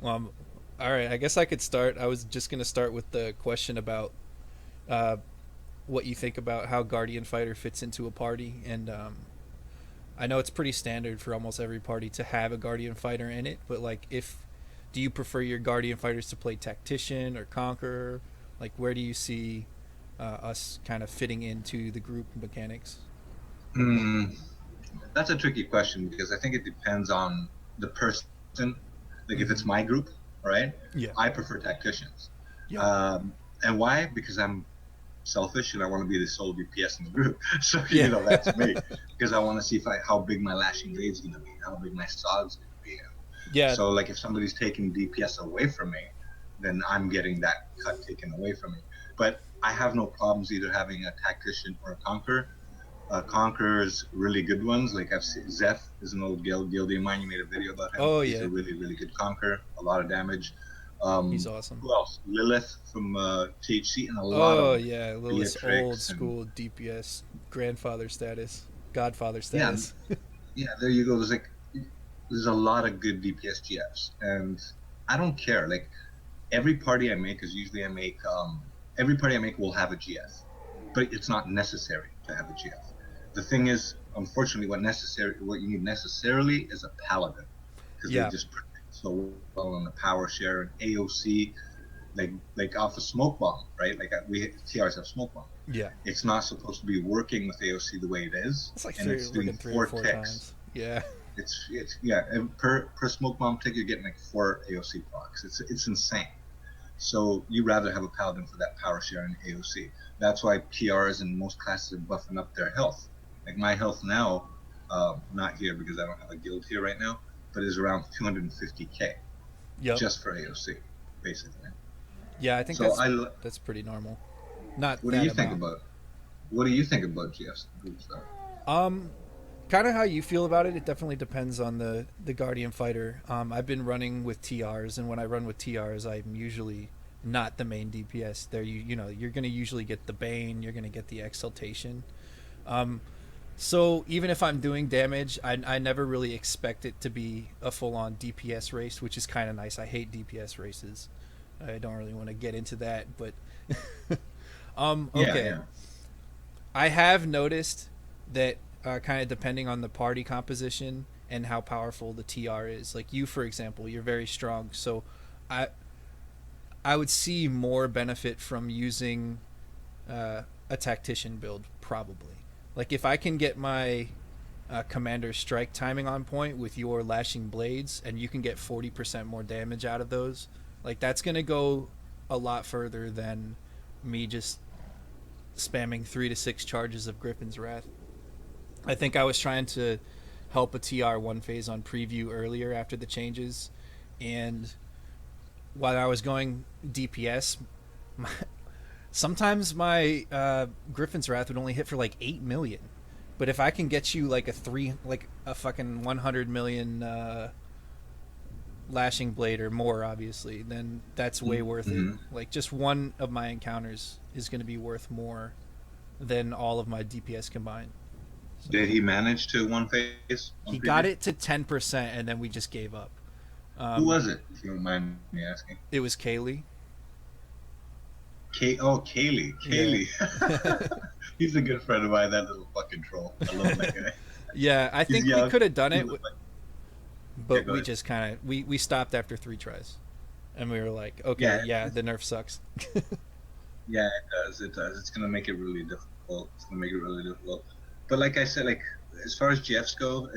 Well, all right. I guess I could start. I was just gonna start with the question about uh, what you think about how Guardian Fighter fits into a party, and I know it's pretty standard for almost every party to have a Guardian Fighter in it. But like, if do you prefer your Guardian Fighters to play Tactician or Conqueror? Like, where do you see us kind of fitting into the group mechanics? Hmm, that's a tricky question because I think it depends on the person. Like if it's Mm-hmm. my group, right? Yeah. I prefer tacticians. Yep. Um, and why? Because I'm selfish and I want to be the sole DPS in the group. So Yeah. that's me. Because I want to see if how big my lashing blade is going to be, how big my saw is going to be. Yeah. So like if somebody's taking DPS away from me, then I'm getting that cut taken away from me. But I have no problems either having a tactician or a conqueror. Conqueror's really good ones. Like I've seen Zeph is an old guildie of mine. You made a video about him. Oh He's a yeah. really, really good conqueror. A lot of damage. He's awesome. Who else? Lilith from THC and a lot of Oh them. yeah, Lilith's old Beatrix and school DPS, grandfather status, godfather yeah, status. yeah. There you go. There's a lot of good DPS GFs, and I don't care. Like every party I make is usually every party I make will have a GF, but it's not necessary to have a GF. The thing is, unfortunately, what you need necessarily is a paladin because they Yeah, just protect so well on the power share and AOC, like off a smoke bomb, right? Like we TRs have smoke bomb. yeah. It's not supposed to be working with AOC the way it is, It's like and three, it's doing working three or four four ticks. times. Yeah, It's yeah, and per smoke bomb tick you're getting like four AOC procs. It's insane. So you rather have a paladin for that power share and AOC. That's why PRs and most classes are buffing up their health. Like my health now, not here because I don't have a guild here right now, but is around 250k yep, just for AOC, basically. yeah. I think So that's pretty normal. Not what do that you think amount. about what do you think about GFs group stuff? Um, Kind of how you feel about it. It definitely depends on the Guardian fighter. I've been running with TRs, and when I run with TRs, I'm usually not the main DPS. There, you're gonna usually get the Bane. You're gonna get the Exaltation. Um, So even if I'm doing damage, I never really expect it to be a full on DPS race, which is kind of nice. I hate DPS races. I don't really want to get into that, but Yeah, okay. yeah. I have noticed that kind of depending on the party composition and how powerful the TR is. Like you, for example, you're very strong, so I I would see more benefit from using a tactician build probably. Like if I can get my commander strike timing on point with your lashing blades, and you can get 40% more damage out of those, like that's gonna go a lot further than me just spamming 3 to 6 charges of Griffin's Wrath. I think I was trying to help a TR one phase on preview earlier after the changes, and while I was going DPS, my, sometimes my Griffin's Wrath would only hit for like 8 million. But if I can get you like a fucking 100 million lashing blade or more, obviously, then that's way worth it. Mm-hmm. Like just one of my encounters is going to be worth more than all of my DPS combined. So Did he manage to one phase on he got preview? it to 10%, and then we just gave up. Who Um, was it, if you don't mind me asking? it was Kaylee. Kaylee. Yeah. Kaylee. He's a good friend of mine, that little fucking troll. I love that guy. Yeah, I He's think we young. could have done He it, looks like yeah, but go we ahead. just kind of we stopped after 3 tries, and we were like, okay, Yeah, yeah, the nerf sucks. yeah, it does. It does. It's gonna make it really difficult. It's gonna make it really difficult. But like I said, like as far as GFs go,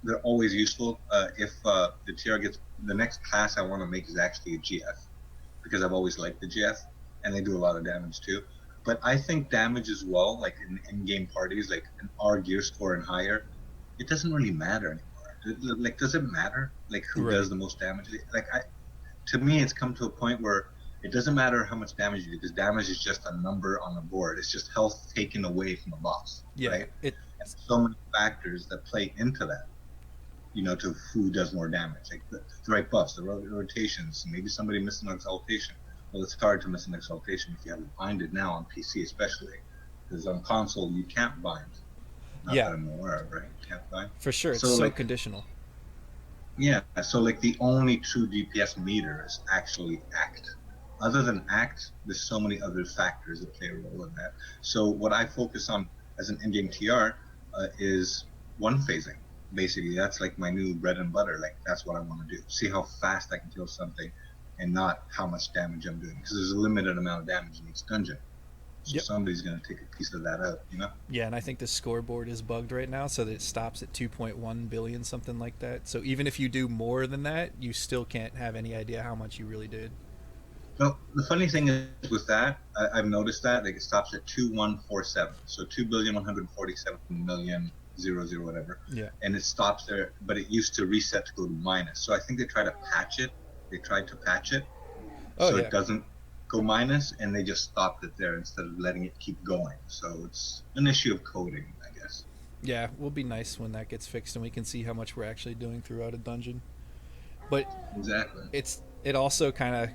they're always useful. If the TR gets the next class I want to make is actually a GF because I've always liked the GF and they do a lot of damage too. But I think damage as well, like in game parties, like an R gear score and higher, it doesn't really matter anymore. Like, does it matter like who Right. does the most damage? Like to me, it's come to a point where it doesn't matter how much damage you do because damage is just a number on the board. It's just health taken away from the boss, Yeah. right? And so many factors that play into that, to who does more damage, like the right buffs, the rotations, maybe somebody missing an exaltation. Well, it's hard to miss an exaltation if you have it binded now on PC, especially because on console you can't bind. Not Yeah, that I'm aware of, right? You can't bind. for sure. It's So so like, conditional. Yeah, so like the only true DPS meter is actually act. Other than act, there's so many other factors that play a role in that. So what I focus on as an in-game TR is one phasing. Basically, that's like my new bread and butter. Like that's what I want to do. See how fast I can kill something, and not how much damage I'm doing. Because there's a limited amount of damage in each dungeon. So Yep. somebody's gonna take a piece of that out, you know? Yeah, and I think the scoreboard is bugged right now, so that it stops at 2.1 billion, something like that. So even if you do more than that, you still can't have any idea how much you really did. So the funny thing is with that, I've noticed that like it stops at 2147, so 2,147,000,000 zero zero whatever, Yeah. and it stops there. But it used to reset to go to minus. So I think they try to patch it. They tried to patch it Oh so it yeah. doesn't go minus, and they just stopped it there instead of letting it keep going. So it's an issue of coding, I guess. Yeah, will be nice when that gets fixed and we can see how much we're actually doing throughout a dungeon. But Exactly. it also kind of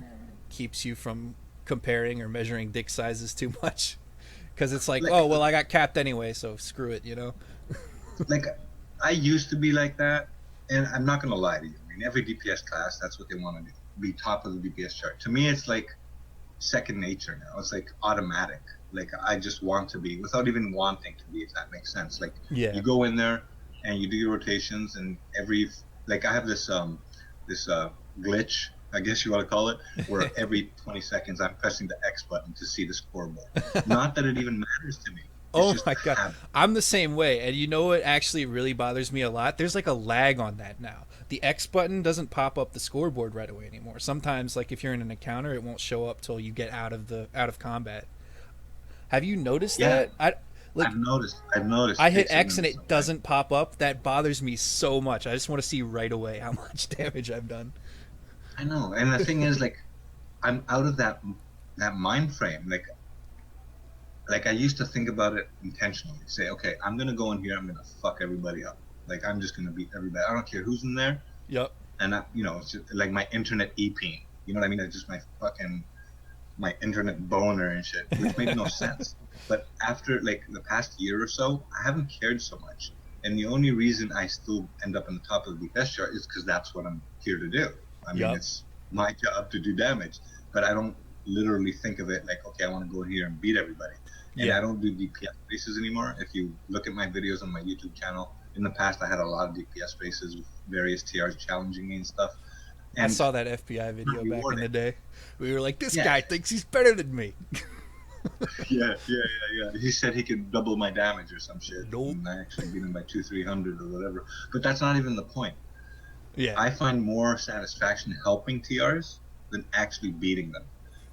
keeps you from comparing or measuring dick sizes too much because it's like, Like oh well, I got capped anyway, so screw it, you know. like I used to be like that, and I'm not gonna lie to you. I mean, every DPS class, that's what they want to do, be top of the DPS chart. To me, it's like second nature now. It's like automatic. Like I just want to be without even wanting to be, if that makes sense. Like Yeah. you go in there and you do your rotations, and every like I have this glitch, I guess you want to call it, where every 20 seconds I'm pressing the X button to see the scoreboard. Not that it even matters to me. It's Oh just my a god, habit. I'm the same way, and you know what actually really bothers me a lot? There's like a lag on that now. The X button doesn't pop up the scoreboard right away anymore. Sometimes, like if you're in an encounter, it won't show up till you get out of combat. Have you noticed Yeah, that? I like I've noticed I it hit takes a X and minute it sometimes. doesn't pop up. That bothers me so much. I just want to see right away how much damage I've done. I know, and the thing is, like, I'm out of that mind frame. Like I used to think about it intentionally. Say, okay, I'm gonna go in here. I'm gonna fuck everybody up. Like I'm just gonna beat everybody. I don't care who's in there. Yep. And it's just like my internet EP. You know what I mean? It's just my internet boner and shit, which made no sense. But after like the past year or so, I haven't cared so much. And the only reason I still end up in the top of the best chart is because that's what I'm here to do. I mean, Yep. it's my job to do damage, but I don't literally think of it like, okay, I want to go here and beat everybody. And Yeah. I don't do DPS bases anymore. If you look at my videos on my YouTube channel, in the past I had a lot of DPS bases with various TRs challenging me and stuff. I And saw that FBI not video back in rewarding. the day. We were like, this Yeah, guy thinks he's better than me. yeah. He said he could double my damage or some shit, Nope. and I actually beat him by 300 or whatever. But that's not even the point. Yeah. I find more satisfaction helping TRs than actually beating them.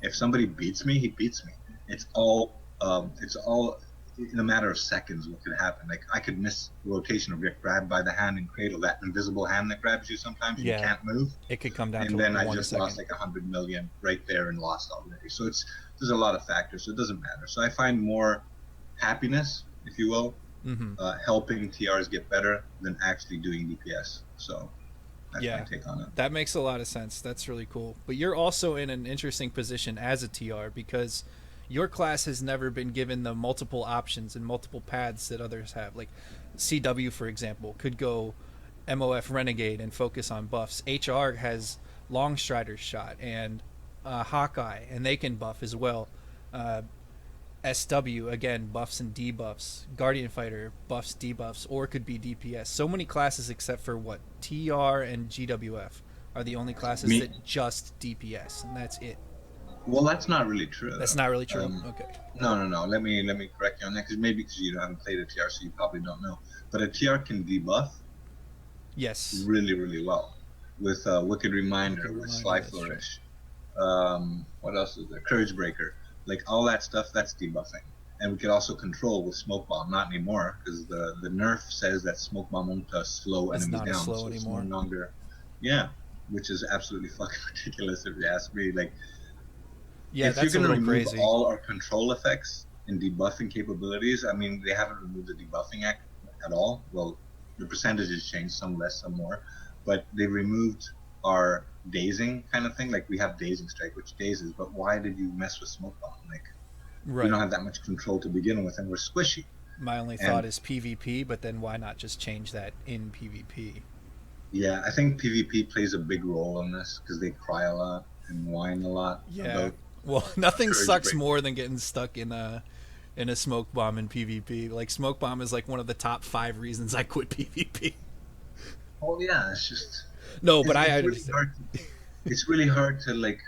If somebody beats me, he beats me. It's all in a matter of seconds what could happen. Like I could miss rotation or get grabbed by the hand and cradle, that invisible hand that grabs you sometimes and you Yeah. can't move, It could come down to and like then I one just lost second. like 100 million right there and lost already. So there's a lot of factors, so it doesn't matter. So I find more happiness, if you will, Mm-hmm. helping TRs get better than actually doing DPS. So that's my Yeah. take on it. That makes a lot of sense. That's really cool. But you're also in an interesting position as a TR because your class has never been given the multiple options and multiple paths that others have. Like CW, for example, could go MOF Renegade and focus on buffs. HR has Long Strider's shot and Hawkeye, and they can buff as well. Uh, SW again buffs and debuffs. Guardian Fighter buffs, debuffs, or could be DPS. So many classes except for what TR and GWF are the only classes Me, that just DPS, and that's it. well, that's not really true That's though. not really true. Um, Okay. no. Let me correct you on that because maybe because you haven't played a TR, so you probably don't know. But a TR can debuff Yes. really, really well with Wicked Wicked Reminder, with reminder. Sly That's true. Flourish. What else is there? Courage Breaker, like all that stuff. That's debuffing, and we could also control with Smoke Bomb. Not anymore because the nerf says that Smoke Bomb won't slow It's enemies not as down, slow so it's no anymore. longer. Yeah, which is absolutely fucking ridiculous if you ask me. Like Yeah, if you're that's a going to little remove crazy. all our control effects and debuffing capabilities, I mean, they haven't removed the debuffing act at all. Well, the percentages changed, some less, some more, but they removed our dazing kind of thing. Like we have dazing strike, which dazes, but why did you mess with smoke bomb? Like we don't Right. have that much control to begin with, and we're squishy. My only thought And is PvP, but then why not just change that in PvP? Yeah, I think PvP plays a big role in this because they cry a lot and whine a lot Yeah. about Well, nothing courage sucks break. more than getting stuck in a smoke bomb in PvP. Like smoke bomb is like one of the top 5 reasons I quit PvP. Oh yeah, it's just No, but it's, I it's really understand. hard. It's really hard to like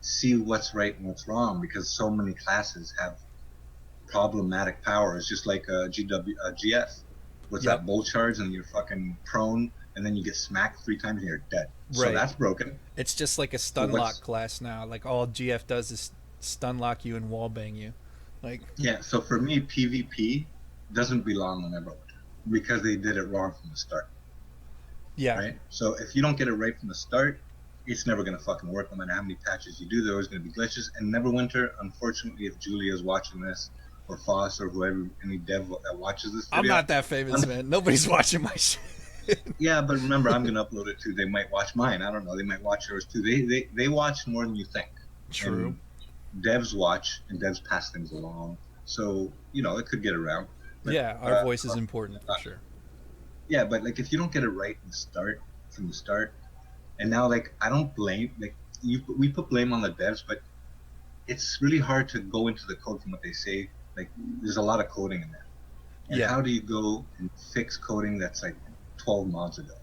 see what's right and what's wrong because so many classes have problematic powers, just like GF. What's Yep. that bull charge and you're fucking prone and then you get smacked 3 times and you're dead. So Right. that's broken. It's just like a So stun lock what's class now. Like all GF does is stun lock you and wall bang you. Like yeah, so for me PvP doesn't belong on Emerald because they did it wrong from the start, yeah. right? So if you don't get it right from the start, it's never gonna fucking work no matter how many patches you do. There's always gonna be glitches. And Neverwinter, unfortunately, if Julia's watching this or Foss or whoever any dev that watches this I'm video, not that famous, man. Nobody's watching my shit. yeah, but remember, I'm gonna upload it too. They might watch mine. I don't know. They might watch yours too. They watch more than you think, True. and devs watch and devs pass things along. So it could get around. But Yeah, our voice is important for sure. yeah, but like if you don't get it right from the start, and now like I don't blame like we put blame on the devs, but it's really hard to go into the code from what they say. Like there's a lot of coding in there, and Yeah. how do you go and fix coding that's like 12 mods ago?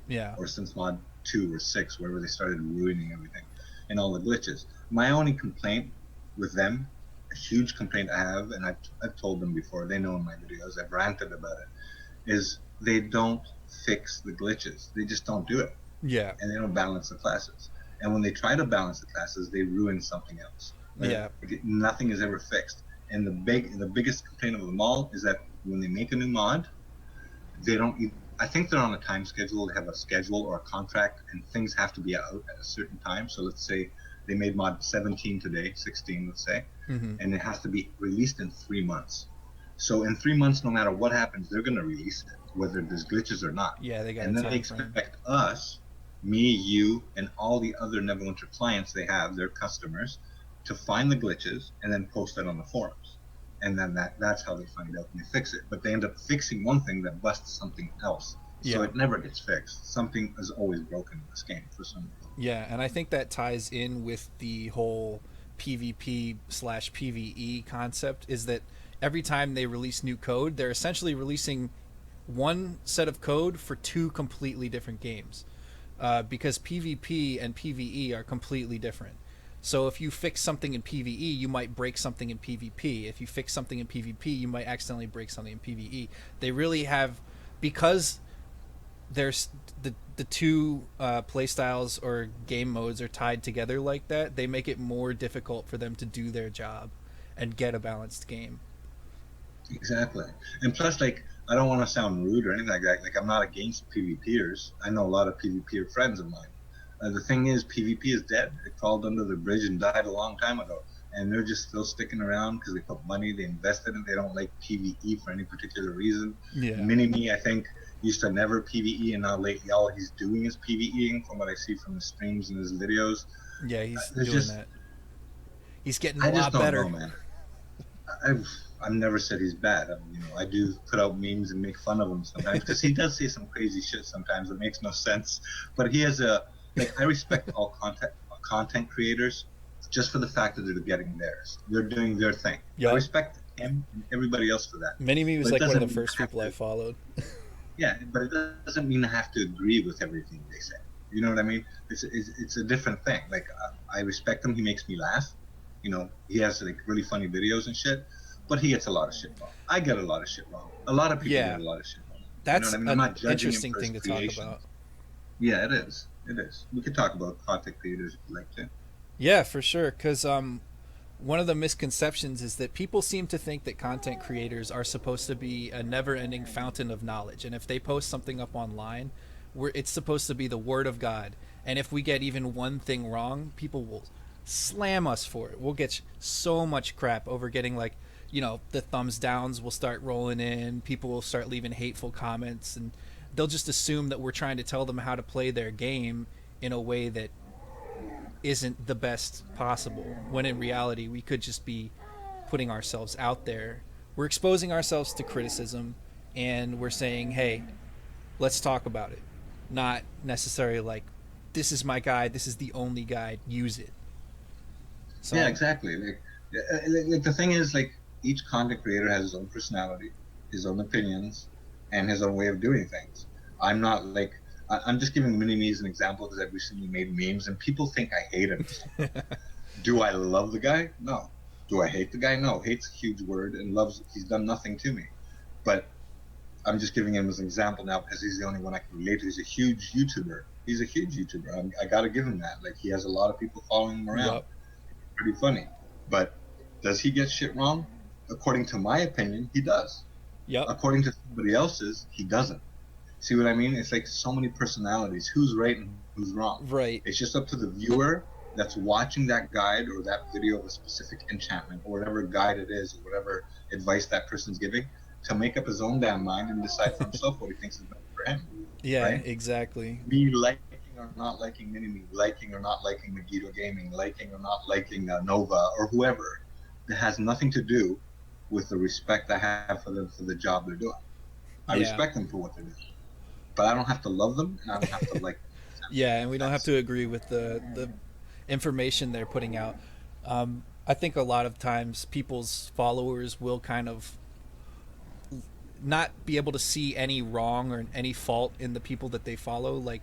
Yeah. Or since mod 2 or 6, wherever they started ruining everything and all the glitches. My only complaint with them, a huge complaint I have, and I've told them before, they know in my videos, I've ranted about it, is they don't fix the glitches. They just don't do it. Yeah. And they don't balance the classes. And when they try to balance the classes, they ruin something else. Yeah. Nothing is ever fixed. And the biggest complaint of them all is that when they make a new mod, they don't. I think they're on a time schedule. They have a schedule or a contract, and things have to be out at a certain time. So let's say they made mod 17 today, 16, let's say, Mm-hmm. and it has to be released in 3 months. So in 3 months, no matter what happens, they're going to release it, whether there's glitches or not. Yeah, they got a And then they time frame. expect us, me, you, and all the other Neverwinter clients they have, their customers, to find the glitches and then post that on the forums. And then that's how they find out and they fix it. But they end up fixing one thing that busts something else. So Yeah. it never gets fixed. Something is always broken in this game for some reason. Yeah, and I think that ties in with the whole PvP slash PvE concept is that every time they release new code, they're essentially releasing one set of code for 2 completely different games. Because PvP and PvE are completely different. So if you fix something in PvE, you might break something in PvP. If you fix something in PvP, you might accidentally break something in PvE. They really have, because there's the two play styles or game modes are tied together like that, they make it more difficult for them to do their job and get a balanced game. Exactly. And plus, like, I don't want to sound rude or anything like that. Like, I'm not against PvPers. I know a lot of PvPer friends of mine. The thing is, PvP is dead. It crawled under the bridge and died a long time ago. And they're just still sticking around because they put money, they invested in it. They don't like PvE for any particular reason. Yeah. Mini-Me, I think, used to never PvE, and now lately all he's doing is PvEing from what I see from his streams and his videos. Yeah, he's There's doing just, that. He's getting I a just lot don't better. know, man. I've never said he's bad. I do put out memes and make fun of him sometimes because he does say some crazy shit sometimes that makes no sense. But he has I respect all content creators just for the fact that they're getting theirs. They're doing their thing. Yep. I respect him and everybody else for that. Mini-Me was But it like one of the doesn't mean first I have people I to- followed. Yeah, but it doesn't mean I have to agree with everything they say. You know what I mean? It's a different thing. Like I respect him. He makes me laugh. He has like really funny videos and shit. But he gets a lot of shit wrong. I get a lot of shit wrong. A lot of people Yeah. get a lot of shit wrong. That's I'm an not judging him interesting for his thing to talk creations. about. Yeah, it is. It is. We could talk about content creators if you'd like to. Yeah, for sure. Because one of the misconceptions is that people seem to think that content creators are supposed to be a never-ending fountain of knowledge, and if they post something up online, it's supposed to be the word of God. And if we get even one thing wrong, people will slam us for it. We'll get so much crap over getting the thumbs downs will start rolling in. People will start leaving hateful comments, and they'll just assume that we're trying to tell them how to play their game in a way that isn't the best possible, when in reality we could just be putting ourselves out there. We're exposing ourselves to criticism, and we're saying, hey, let's talk about it. not necessarily like, this is my guide, this is the only guide, use it. So Yeah, exactly. Like the thing is, like each content creator has his own personality, his own opinions, and his own way of doing things. I'm not like I'm just giving Mini Me as an example because I've recently made memes and people think I hate him or something. Do I love the guy? No. Do I hate the guy? No. Hate's a huge word, and loves he's done nothing to me. But I'm just giving him as an example now because he's the only one I can relate to. He's a huge YouTuber. He's a huge YouTuber. I got to give him that. Like he has a lot of people following him around. yep, Pretty funny. But does he get shit wrong? According to my opinion, he does. yep, According to somebody else's, he doesn't. See what I mean? It's like so many personalities. Who's right and who's wrong? right, It's just up to the viewer that's watching that guide or that video of a specific enchantment or whatever guide it is or whatever advice that person's giving to make up his own damn mind and decide for himself what he thinks is better for him. yeah, Right? exactly, Me liking or not liking Mini-Me, liking or not liking Megiddo Gaming, liking or not liking Nova or whoever, that has nothing to do with the respect I have for them for the job they're doing. I yeah, respect them for what they're doing, but I don't have to love them and I don't have to like them. yeah, and we don't have That's to agree with the information they're putting out. I think a lot of times people's followers will kind of not be able to see any wrong or any fault in the people that they follow. Like,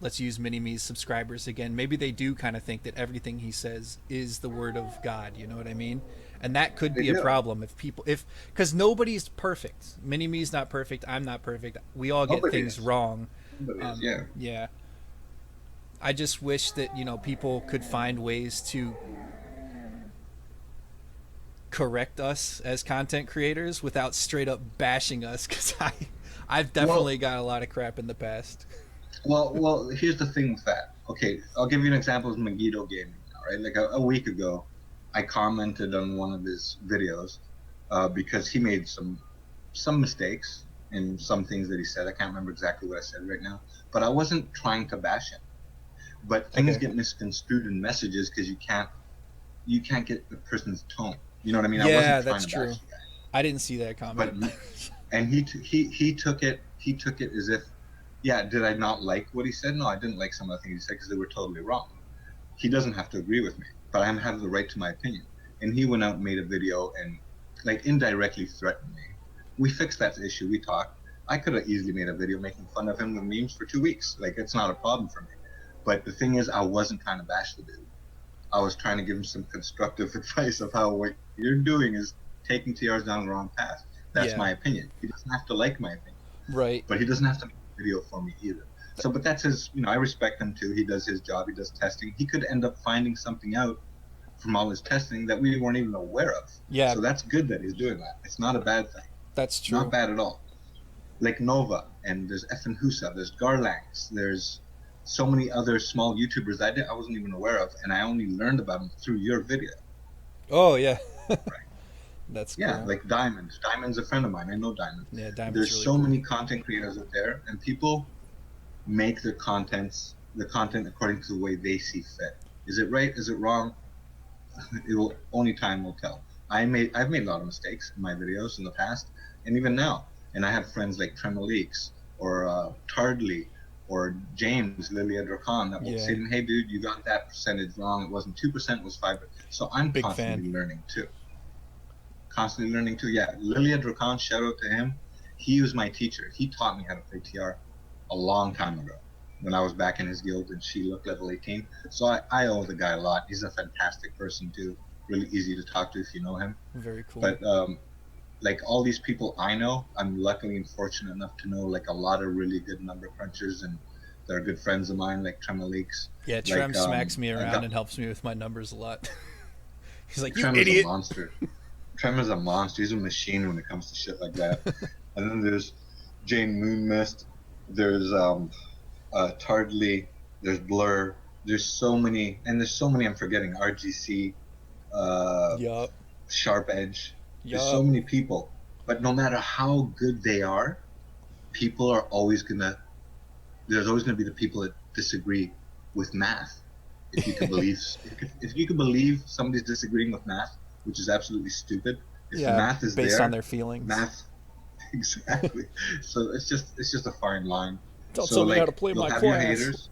let's use Mini Me's subscribers again. Maybe they do kind of think that everything he says is the word of God. You know what I mean? And that could they be a do. problem if people, if, because nobody's perfect. Mini Me's not perfect. I'm not perfect. We all get Nobody things is. wrong. Nobody is. Yeah. Yeah. I just wish that, people could find ways to correct us as content creators without straight up bashing us, because I've Well, definitely got a lot of crap in the past. well. Here's the thing with that. Okay, I'll give you an example of Megiddo Gaming. All right, like a week ago, I commented on one of his videos because he made some mistakes in some things that he said. I can't remember exactly what I said right now, but I wasn't trying to bash him. But things Okay. get misconstrued in messages because you can't get the person's tone. You know what I mean? I Yeah, wasn't trying that's to bash true. the guy, I didn't see that but comment. and he took it as if, yeah, did I not like what he said? No, I didn't like some of the things he said because they were totally wrong. He doesn't have to agree with me, but I have the right to my opinion. And he went out and made a video and like indirectly threatened me. We fixed that issue. We talked. I could have easily made a video making fun of him with memes for 2 weeks. Like it's not a problem for me. But the thing is, I wasn't trying to bash the dude. I was trying to give him some constructive advice of how what you're doing is taking TRs down the wrong path. That's Yeah, my opinion. He doesn't have to like my opinion, right. but he doesn't have to make a video for me either. So, but that's his, I respect him too. He does his job. He does testing. He could end up finding something out from all his testing that we weren't even aware of. Yeah, So that's good that he's doing that. It's not a bad thing. that's Not true. bad at all. Like Nova, and there's Effin Husa, there's Garlanx, there's so many other small YouTubers I wasn't even aware of, and I only learned about them through your video. Oh, yeah. Right. That's Yeah, cool. like Diamond. Diamond's a friend of mine. I know Diamond. Yeah, Diamond's There's really so cool. many content creators out there, and people make the content according to the way they see fit. Is it right? Is it wrong? Only time will tell. I've made a lot of mistakes in my videos in the past, and even now. And I have friends like Tremolix or Tardley or James Lilia Dracan that will Yeah, say to me, "Hey, dude, you got that percentage wrong. It wasn't 2%, it was 5." So I'm big fan. constantly learning too. Constantly learning too. Yeah, Lilia Dracan, shout out to him. He was my teacher. He taught me how to play TR a long time ago when I was back in his guild and she looked level 18. So I owe the guy a lot. He's a fantastic person too. Really easy to talk to if you know him. Very cool. But like all these people I know, I'm luckily and fortunate enough to know like a lot of really good number crunchers and they're good friends of mine, like Tremolix. Yeah, Trem Like smacks me I around got and helps me with my numbers a lot. He's like, "You Trem is a idiot." monster. Trem is a monster. He's a machine when it comes to shit like that. And then there's Jane Moonmist. There's Tardley. There's Blur. There's so many, and there's so many I'm forgetting. RGC, uh, Yup. Sharp Edge. There's so Yup. many people, but no matter how good they are, people are always gonna. There's always gonna be the people that disagree with math. If you can believe, if you can believe somebody's disagreeing with math, which is absolutely stupid. If the Yeah, math is based on there, their feelings. math exactly. So it's just a fine line. Don't So tell me how like to play you'll my have your class. haters.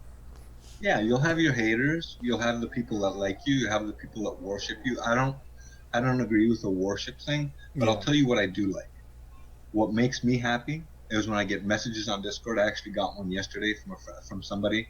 Yeah, you'll have your haters. You'll have the people that like you. You have the people that worship you. I don't agree with the worship thing, but I'll Yeah. tell you what I do like. What makes me happy is when I get messages on Discord. I actually got one yesterday from somebody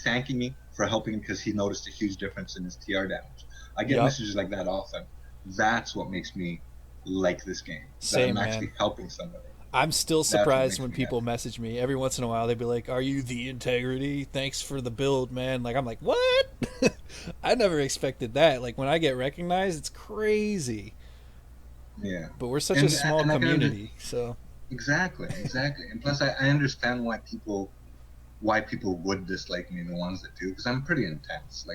thanking me for helping him because he noticed a huge difference in his TR damage. I get Yup. messages like that often. That's what makes me like this game. That I'm Same, man. actually helping somebody. I'm still That's what surprised makes when me people happy. message me. Every once in a while, they'd be like, "Are you the integrity? Thanks for the build, man." Like I'm like, "What?" I never expected that. Like when I get recognized, it's crazy. Yeah, But we're such a and small and I can community, so exactly. And plus, I understand why people would dislike me, the ones that do, because I'm pretty intense.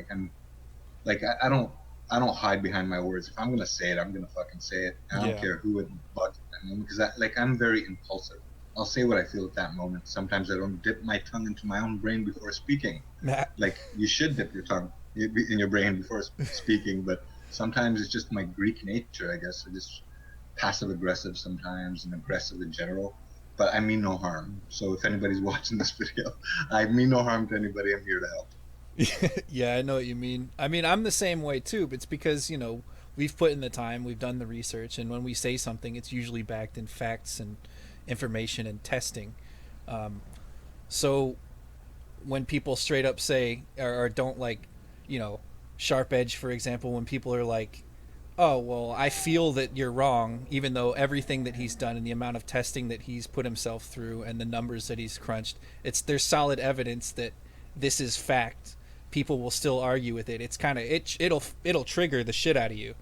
I don't hide behind my words. If I'm gonna say it, I'm gonna fucking say it. I don't yeah. care who it bugs. Because I'm very impulsive. I'll say what I feel at that moment. Sometimes I don't dip my tongue into my own brain before speaking. Matt. Like you should dip your tongue in your brain before speaking, but sometimes it's just my Greek nature, I guess. I just passive aggressive sometimes and aggressive in general. But I mean no harm. So if anybody's watching this video, I mean no harm to anybody. I'm here to help. Yeah, I know what you mean. I mean, I'm the same way too. But it's because we've put in the time, we've done the research, and when we say something, it's usually backed in facts and information and testing. Um, so when people straight up say or don't like, you know, Sharp Edge, for example, when people are like, "Oh, well, I feel that you're wrong," even though everything that he's done and the amount of testing that he's put himself through and the numbers that he's crunched, there's solid evidence that this is fact. People will still argue with it. It's kind of it'll trigger the shit out of you,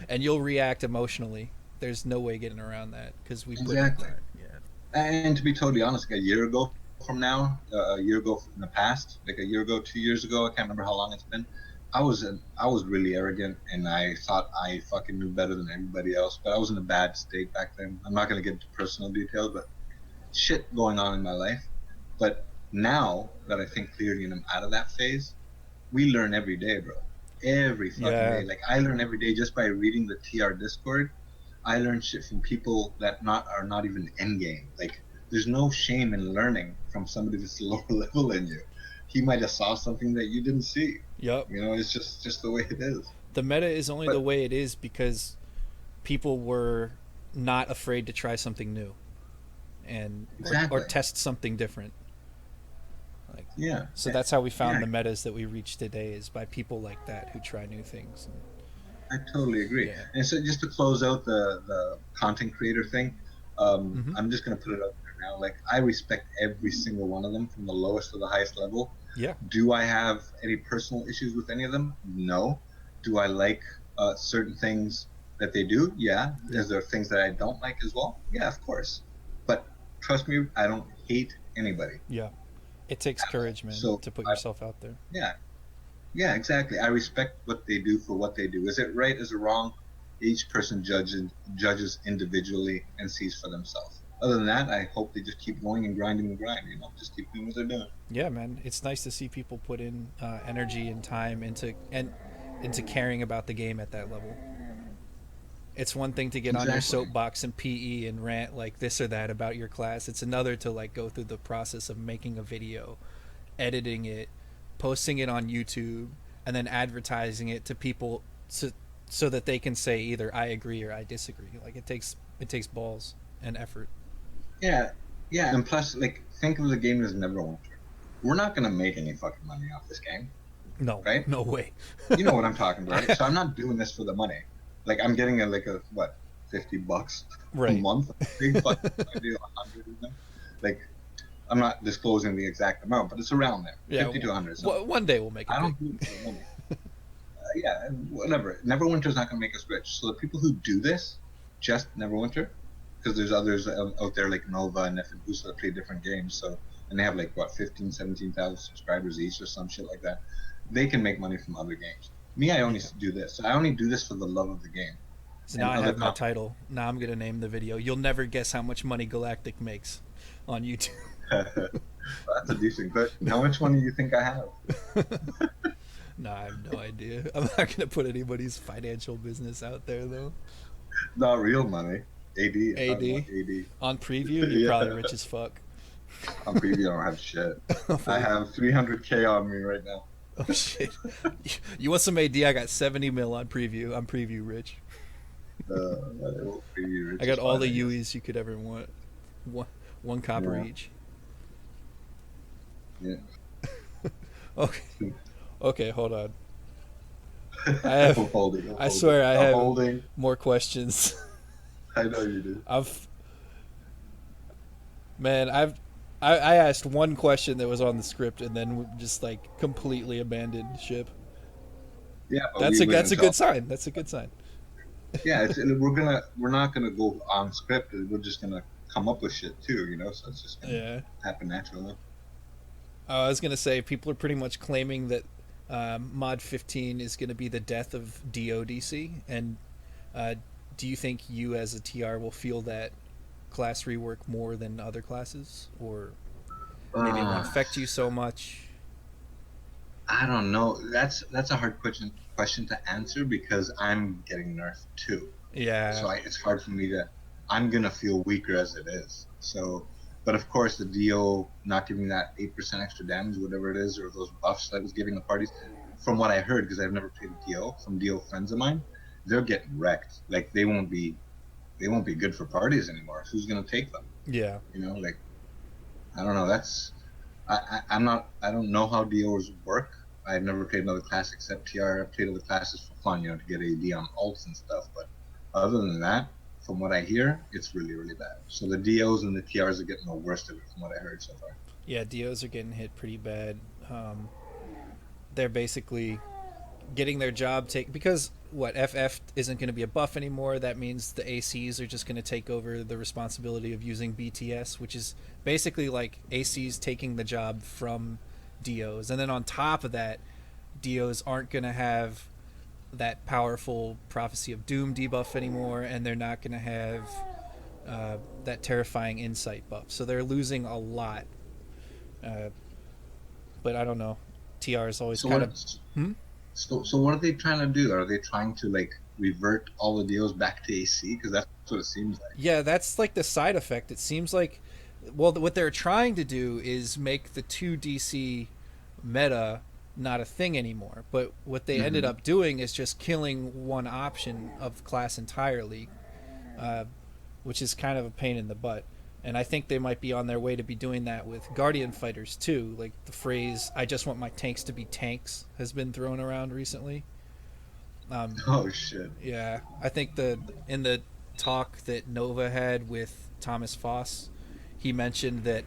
and you'll react emotionally. There's no way getting around that because we put in the Exactly. time. Yeah. And to be totally honest, like a year ago from now, a year ago in the past, like a year ago, 2 years ago, I can't remember how long it's been. I was really arrogant, and I thought I fucking knew better than everybody else. But I was in a bad state back then. I'm not gonna get into personal details, but shit going on in my life. But now that I think clearly and I'm out of that phase, we learn every day, bro. Every fucking Yeah. day. Like I learn every day just by reading the TR Discord. I learn shit from people that are not even end game. Like there's no shame in learning from somebody that's lower level than you. He might have saw something that you didn't see. Yep. It's just the way it is. The meta is only the But way it is because people were not afraid to try something new and or exactly. test something different. Like, Yeah. so that's how we found Yeah. the metas that we reach today is by people like that who try new things. I totally agree. Yeah. And so just to close out the content creator thing, Mm-hmm. I'm just gonna put it out there now. Like I respect every single one of them from the lowest to the highest level. Yeah. Do I have any personal issues with any of them? No. Do I like certain things that they do? Yeah. Yeah. Is there things that I don't like as well? Yeah, of course. But trust me, I don't hate anybody. Yeah. It takes courage, man, So to put I, yourself out there. yeah, yeah, exactly. I respect what they do for what they do. Is it right? Is it wrong? Each person judges individually and sees for themselves. Other than that, I hope they just keep going and grinding the grind. Just keep doing what they're doing. Yeah, man. It's nice to see people put in energy and time into caring about the game at that level. It's one thing to get on your Exactly. soapbox and PE and rant like this or that about your class. It's another to like go through the process of making a video, editing it, posting it on YouTube, and then advertising it to people so that they can say either I agree or I disagree. Like it takes balls and effort. Yeah, yeah. And plus, like, think of the game as Neverwinter. We're not gonna make any fucking money off this game, No, right? no way. You know what I'm talking about, right? So I'm not doing this for the money. Like I'm getting a what, $50 a Right. month? Big fucking I do 100 of them. Like I'm not disclosing the exact amount, but it's around there, Yeah. 50 to 100. So One day we'll make it I big. don't do it for the money. Yeah, whatever. Neverwinter's not gonna make us rich. So the people who do this, just Neverwinter, because there's others out there like Nova and Nefinbusa that play different games. So and they have like what 15, 17,000 subscribers each or some shit like that. They can make money from other games. Me, I only Yeah. do this. I only do this for the love of the game So now and I other have my content. title. Now I'm gonna name the video. You'll never guess how much money Galactic makes on YouTube. That's a decent question. How much money do you think I have? No, I have no idea. I'm not gonna put anybody's financial business out there though. Not real money. AD. I'm talking about AD AD. on preview, you're Yeah. probably rich as fuck. On preview, I don't have shit. I Hopefully. have 300K on me right now. Oh shit! You want some AD? I got 70 mil on preview. I'm preview rich. Preview, I which got is all fine, the I guess. UEs you could ever want. One, one copper Yeah, each. yeah. Okay. Okay, hold on. I I'm have. holding. I'm I holding. swear I I'm have holding. more questions. I know you do. I've man, I asked one question that was on the script and then just like completely abandoned ship. Yeah, but we went That's a into good sign. That's a good sign. yeah. We're not gonna go on script. We're just gonna come up with shit too. So it's just gonna Yeah. happen naturally. I was gonna say people are pretty much claiming that Mod 15 is gonna be the death of DODC, and uh, do you think you as a TR will feel that class rework more than other classes, or maybe it won't Uh, affect you so much? I don't know. That's a hard question to answer because I'm getting nerfed too. Yeah, It's hard for me to. I'm gonna feel weaker as it is. So, but of course, the DO not giving that 8% extra damage, whatever it is, or those buffs that was giving the parties, from what I heard, because I've never played DO, from DO friends of mine, they're getting wrecked. Like they won't be good for parties anymore. Who's gonna take them? yeah. Like I don't know. I'm not. I don't know how DOs work. I've never played another class except TR. I've played other classes for fun, to get AD on ults and stuff. But other than that, from what I hear, it's really, really bad. So the DOs and the TRs are getting the worst of it, from what I heard so far. Yeah, DOs are getting hit pretty bad. They're basically getting their job taken because what FF isn't going to be a buff anymore. That means the ACs are just going to take over the responsibility of using BTS, which is basically like ACs taking the job from DOs. And then on top of that, DOs aren't going to have that powerful Prophecy of Doom debuff anymore, and they're not going to have that terrifying insight buff. So they're losing a lot. Uh, but I don't know. TR is always So kind of. what? Hmm? So what are they trying to do? Are they trying to like revert all the DOs back to AC? Because that's what it seems like. Yeah, that's like the side effect. It seems like, well, what they're trying to do is make the 2DC meta not a thing anymore. But what they ended Mm-hmm. up doing is just killing one option of the class entirely, uh, which is kind of a pain in the butt. And I think they might be on their way to be doing that with Guardian fighters too. Like the phrase "I just want my tanks to be tanks" has been thrown around recently. Um, Oh shit. yeah, I think the in the talk that Nova had with Thomas Foss, he mentioned that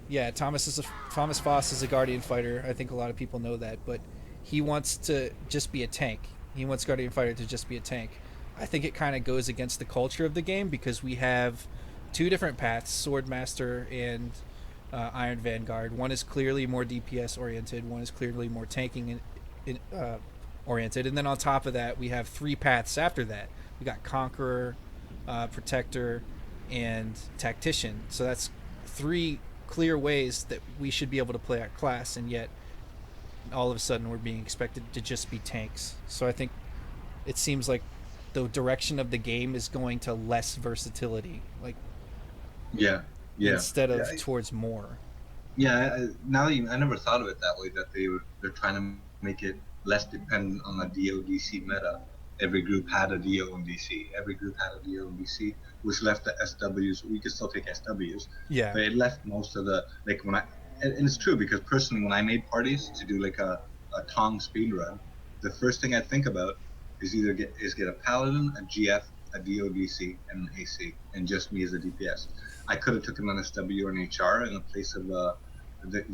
yeah, Thomas Foss is a Guardian fighter. I think a lot of people know that, but he wants to just be a tank. He wants Guardian fighter to just be a tank. I think it kind of goes against the culture of the game because we have two different paths: Swordmaster and Iron Vanguard. One is clearly more DPS oriented. One is clearly more tanking oriented. And then on top of that, we have three paths after that. We got Conqueror, Protector, and Tactician. So that's three clear ways that we should be able to play our class, and yet all of a sudden we're being expected to just be tanks. So I think it seems like the direction of the game is going to less versatility, like Yeah. Yeah. instead Yeah. of towards more. Yeah, now that I never thought of it that way. That they're trying to make it less dependent on the DO/DC meta. Every group had a DO and DC. Every group had a DO and DC, which left the SWs. We could still take SWs, Yeah, but it left most of the like when I. And it's true because personally, when I made parties to do like a Tong speed run, the first thing I think about is either get a Paladin, a GF, a DO/DC, and an AC, and just me as a DPS. I could have taken an SW or an HR in the place of the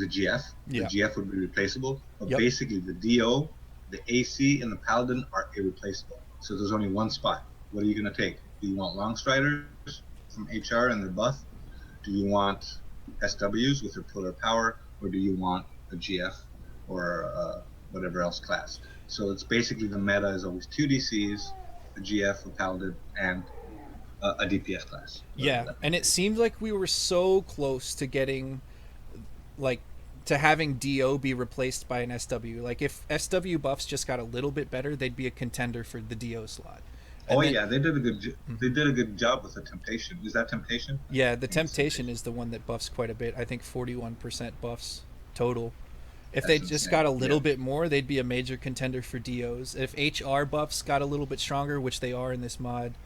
GF. The yeah, GF would be replaceable, but yep, basically the DO, the AC, and the Paladin are irreplaceable. So there's only one spot. What are you going to take? Do you want Long Striders from HR and their buff? Do you want SWs with their pillar power, or do you want a GF or whatever else class? So it's basically the meta is always two DCs, a GF, a Paladin, and a DPS class. yeah. And it seemed like we were so close to getting like to having DO be replaced by an SW. Like if SW buffs just got a little bit better, they'd be a contender for the DO slot. Oh And then yeah, they did a they mhm. did a good job with the temptation. Is that temptation? Yeah, the I think it's temptation temptation. is the one that buffs quite a bit. I think 41% buffs total. If they That's just got insane. a Yeah. little bit more, they'd be a major contender for DOs. If HR buffs got a little bit stronger, which they are in this mod,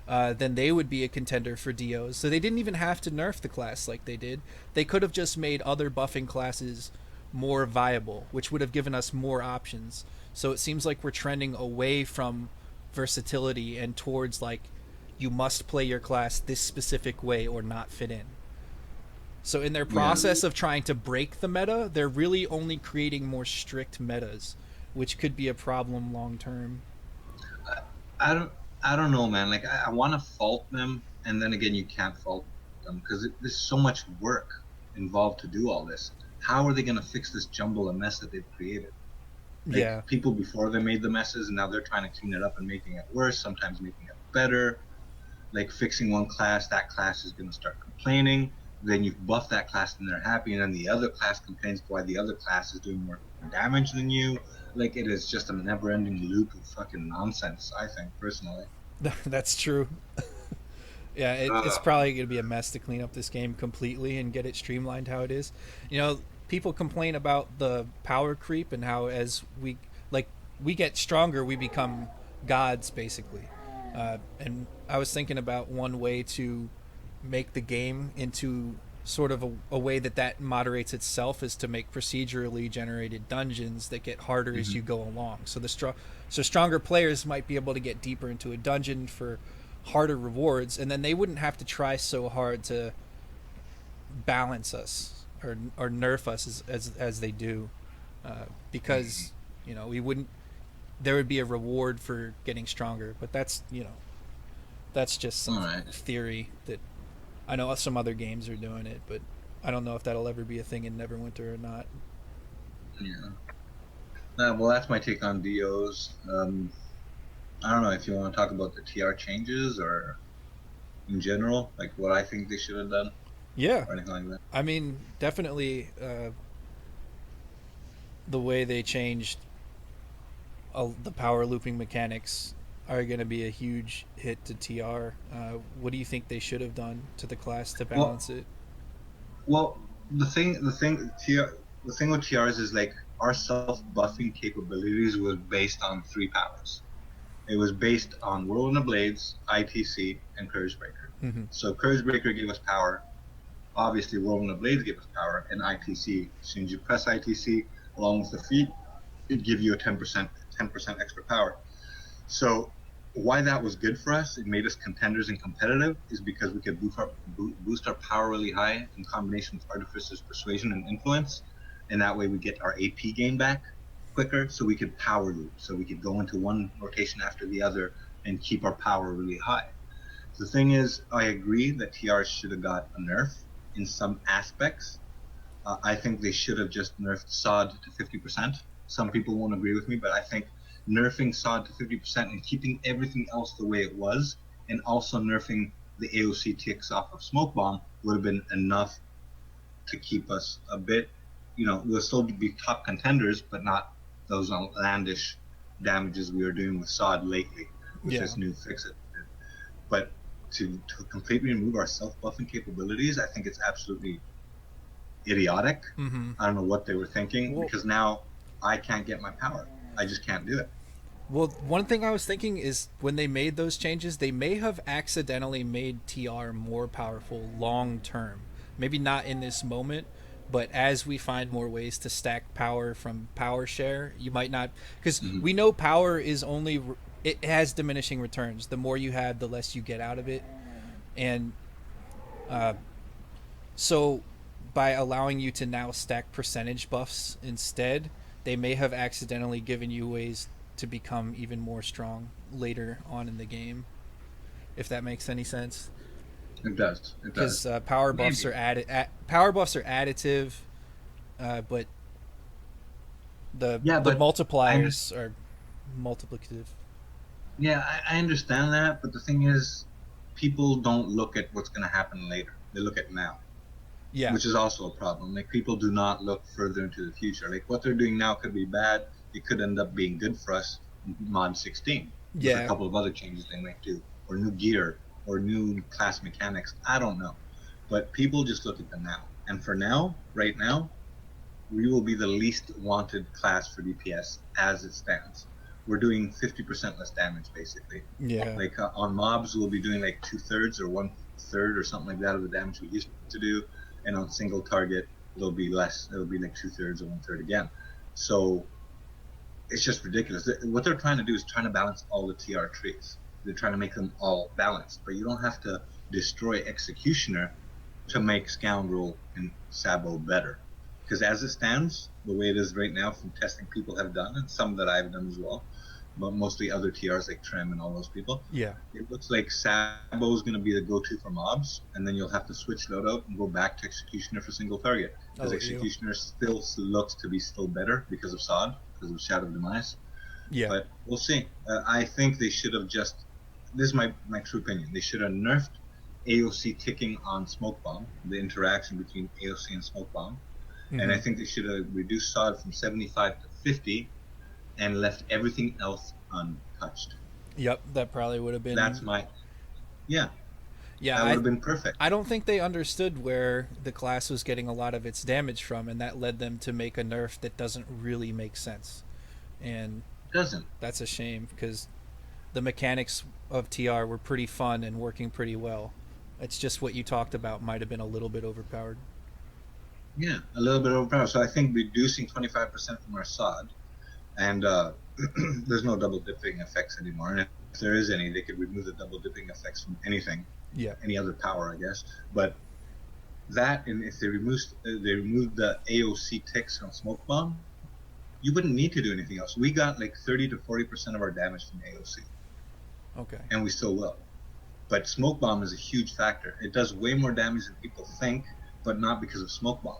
then they would be a contender for DOs. So they didn't even have to nerf the class like they did. They could have just made other buffing classes more viable, which would have given us more options. So it seems like we're trending away from versatility and towards like you must play your class this specific way or not fit in. So in their Yeah. process of trying to break the meta, they're really only creating more strict metas, which could be a problem long term. I, I don't I don't know, man. Like I want to fault them, and then again, you can't fault them because there's so much work involved to do all this. How are they going to fix this jumble of mess that they've created? Like Yeah. people before they made the messes, and now they're trying to clean it up and making it worse. Sometimes making it better. Like fixing one class, that class is going to start complaining. Then you buff that class and they're happy, and then the other class complains why the other class is doing more damage than you. Like it is just a never-ending loop of fucking nonsense. I think personally. That's true. Yeah, it's Uh, probably going to be a mess to clean up this game completely and get it streamlined how it is. You know, people complain about the power creep and how as like we get stronger, we become gods basically. And I was thinking about one way to make the game into sort of a way that that moderates itself is to make procedurally generated dungeons that get harder as mhm. you go along. So stronger players might be able to get deeper into a dungeon for harder rewards, and then they wouldn't have to try so hard to balance us or nerf us as they do, because we wouldn't. There would be a reward for getting stronger, but that's just All some right. theory that I know some other games are doing it, but I don't know if that'll ever be a thing in Neverwinter or not. Yeah. Well, that's my take on DOs. I don't know if you want to talk about the TR changes or in general, like what I think they should have done Yeah, or anything like that. I mean, definitely the way they changed the power looping mechanics are going to be a huge hit to TR. What do you think they should have done to the class to Well, balance it? well, the thing with TRs is like our self buffing capabilities was based on three powers. It was based on Whirlwind of Blades, ITC, and Curse Breaker. Mm-hmm. So Curse Breaker gave us power. Obviously, Whirlwind of Blades gave us power, and ITC. As soon as you press ITC along with the feat, it give you a 10% extra power. So why that was good for us, it made us contenders and competitive, is because we could boost our power really high in combination with Artificer's Persuasion and Influence, and that way we get our AP gain back quicker, so we could power loop, so we could go into one rotation after the other and keep our power really high. The thing is, I agree that TR should have got a nerf in some aspects. I think they should have just nerfed SOD to 50%. Some people won't agree with me, but I think nerfing SOD to 50% and keeping everything else the way it was, and also nerfing the AOC ticks off of Smoke Bomb would have been enough to keep us a bit, we'll still be top contenders, but not those outlandish damages we were doing with SOD lately with Yeah. this new fix. But to completely remove our self buffing capabilities, I think it's absolutely idiotic. Mm-hmm. I don't know what they were thinking Well, because now I can't get my power. I just can't do it. well, one thing I was thinking is when they made those changes, they may have accidentally made TR more powerful long term. Maybe not in this moment, but as we find more ways to stack power from power share, you might not, because Mm-hmm. we know power is only it has diminishing returns. The more you have, the less you get out of it, and uh, so by allowing you to now stack percentage buffs instead, they may have accidentally given you ways to become even more strong later on in the game, if that makes any sense. It does. It Because does. power buffs Maybe. are power buffs are additive, but the Yeah, the but I understand. multipliers are multiplicative. Yeah, I understand that, but the thing is, people don't look at what's going to happen later. They look at now, Yeah, which is also a problem. Like people do not look further into the future. Like what they're doing now could be bad. It could end up being good for us in mod 16. with a Yeah. couple of other changes they might do, or new gear, or new class mechanics. I don't know. But people just look at the now. And for now, right now, we will be the least wanted class for DPS as it stands. We're doing 50% less damage, basically. Yeah. Like on mobs, we'll be doing like 2/3 or 1/3 or something like that of the damage we used to do. And on single target, it'll be less. It'll be like 2/3 or 1/3 again. So it's just ridiculous. What they're trying to do is trying to balance all the TR trees. They're trying to make them all balanced, but you don't have to destroy Executioner to make Scoundrel and Sabo better. Because as it stands, the way it is right now, from testing people have done, and some that I've done as well, but mostly other TRs like Trem and all those people, Yeah. it looks like Sabo is going to be the go-to for mobs, and then you'll have to switch loadout and go back to Executioner for single target. Because Oh, ew. Executioner still looks to be still better because of SOD, because of Shadow of Demise. Yeah. But we'll see. I think they should have just. This is my true opinion. They should have nerfed AOC ticking on Smoke Bomb, the interaction between AOC and Smoke Bomb, and I think they should have reduced SOD from 75 to 50, and left everything else untouched. Yep. That probably would have been. That's my. Yeah, Yeah. that would have been perfect. I don't think they understood where the class was getting a lot of its damage from, and that led them to make a nerf that doesn't really make sense. And It doesn't. that's a shame because the mechanics of TR were pretty fun and working pretty well. It's just what you talked about might have been a little bit overpowered. Yeah, a little bit overpowered. So I think reducing 25% from our SOD, and there's no double dipping effects anymore. And if there is any, they could remove the double dipping effects from anything, Yeah. any other power, I guess. But that, and if they removed the AOC ticks on Smoke Bomb, you wouldn't need to do anything else. We got like 30 to 40% of our damage from AOC, Okay. and we still will. But Smoke Bomb is a huge factor. It does way more damage than people think, but not because of Smoke Bomb,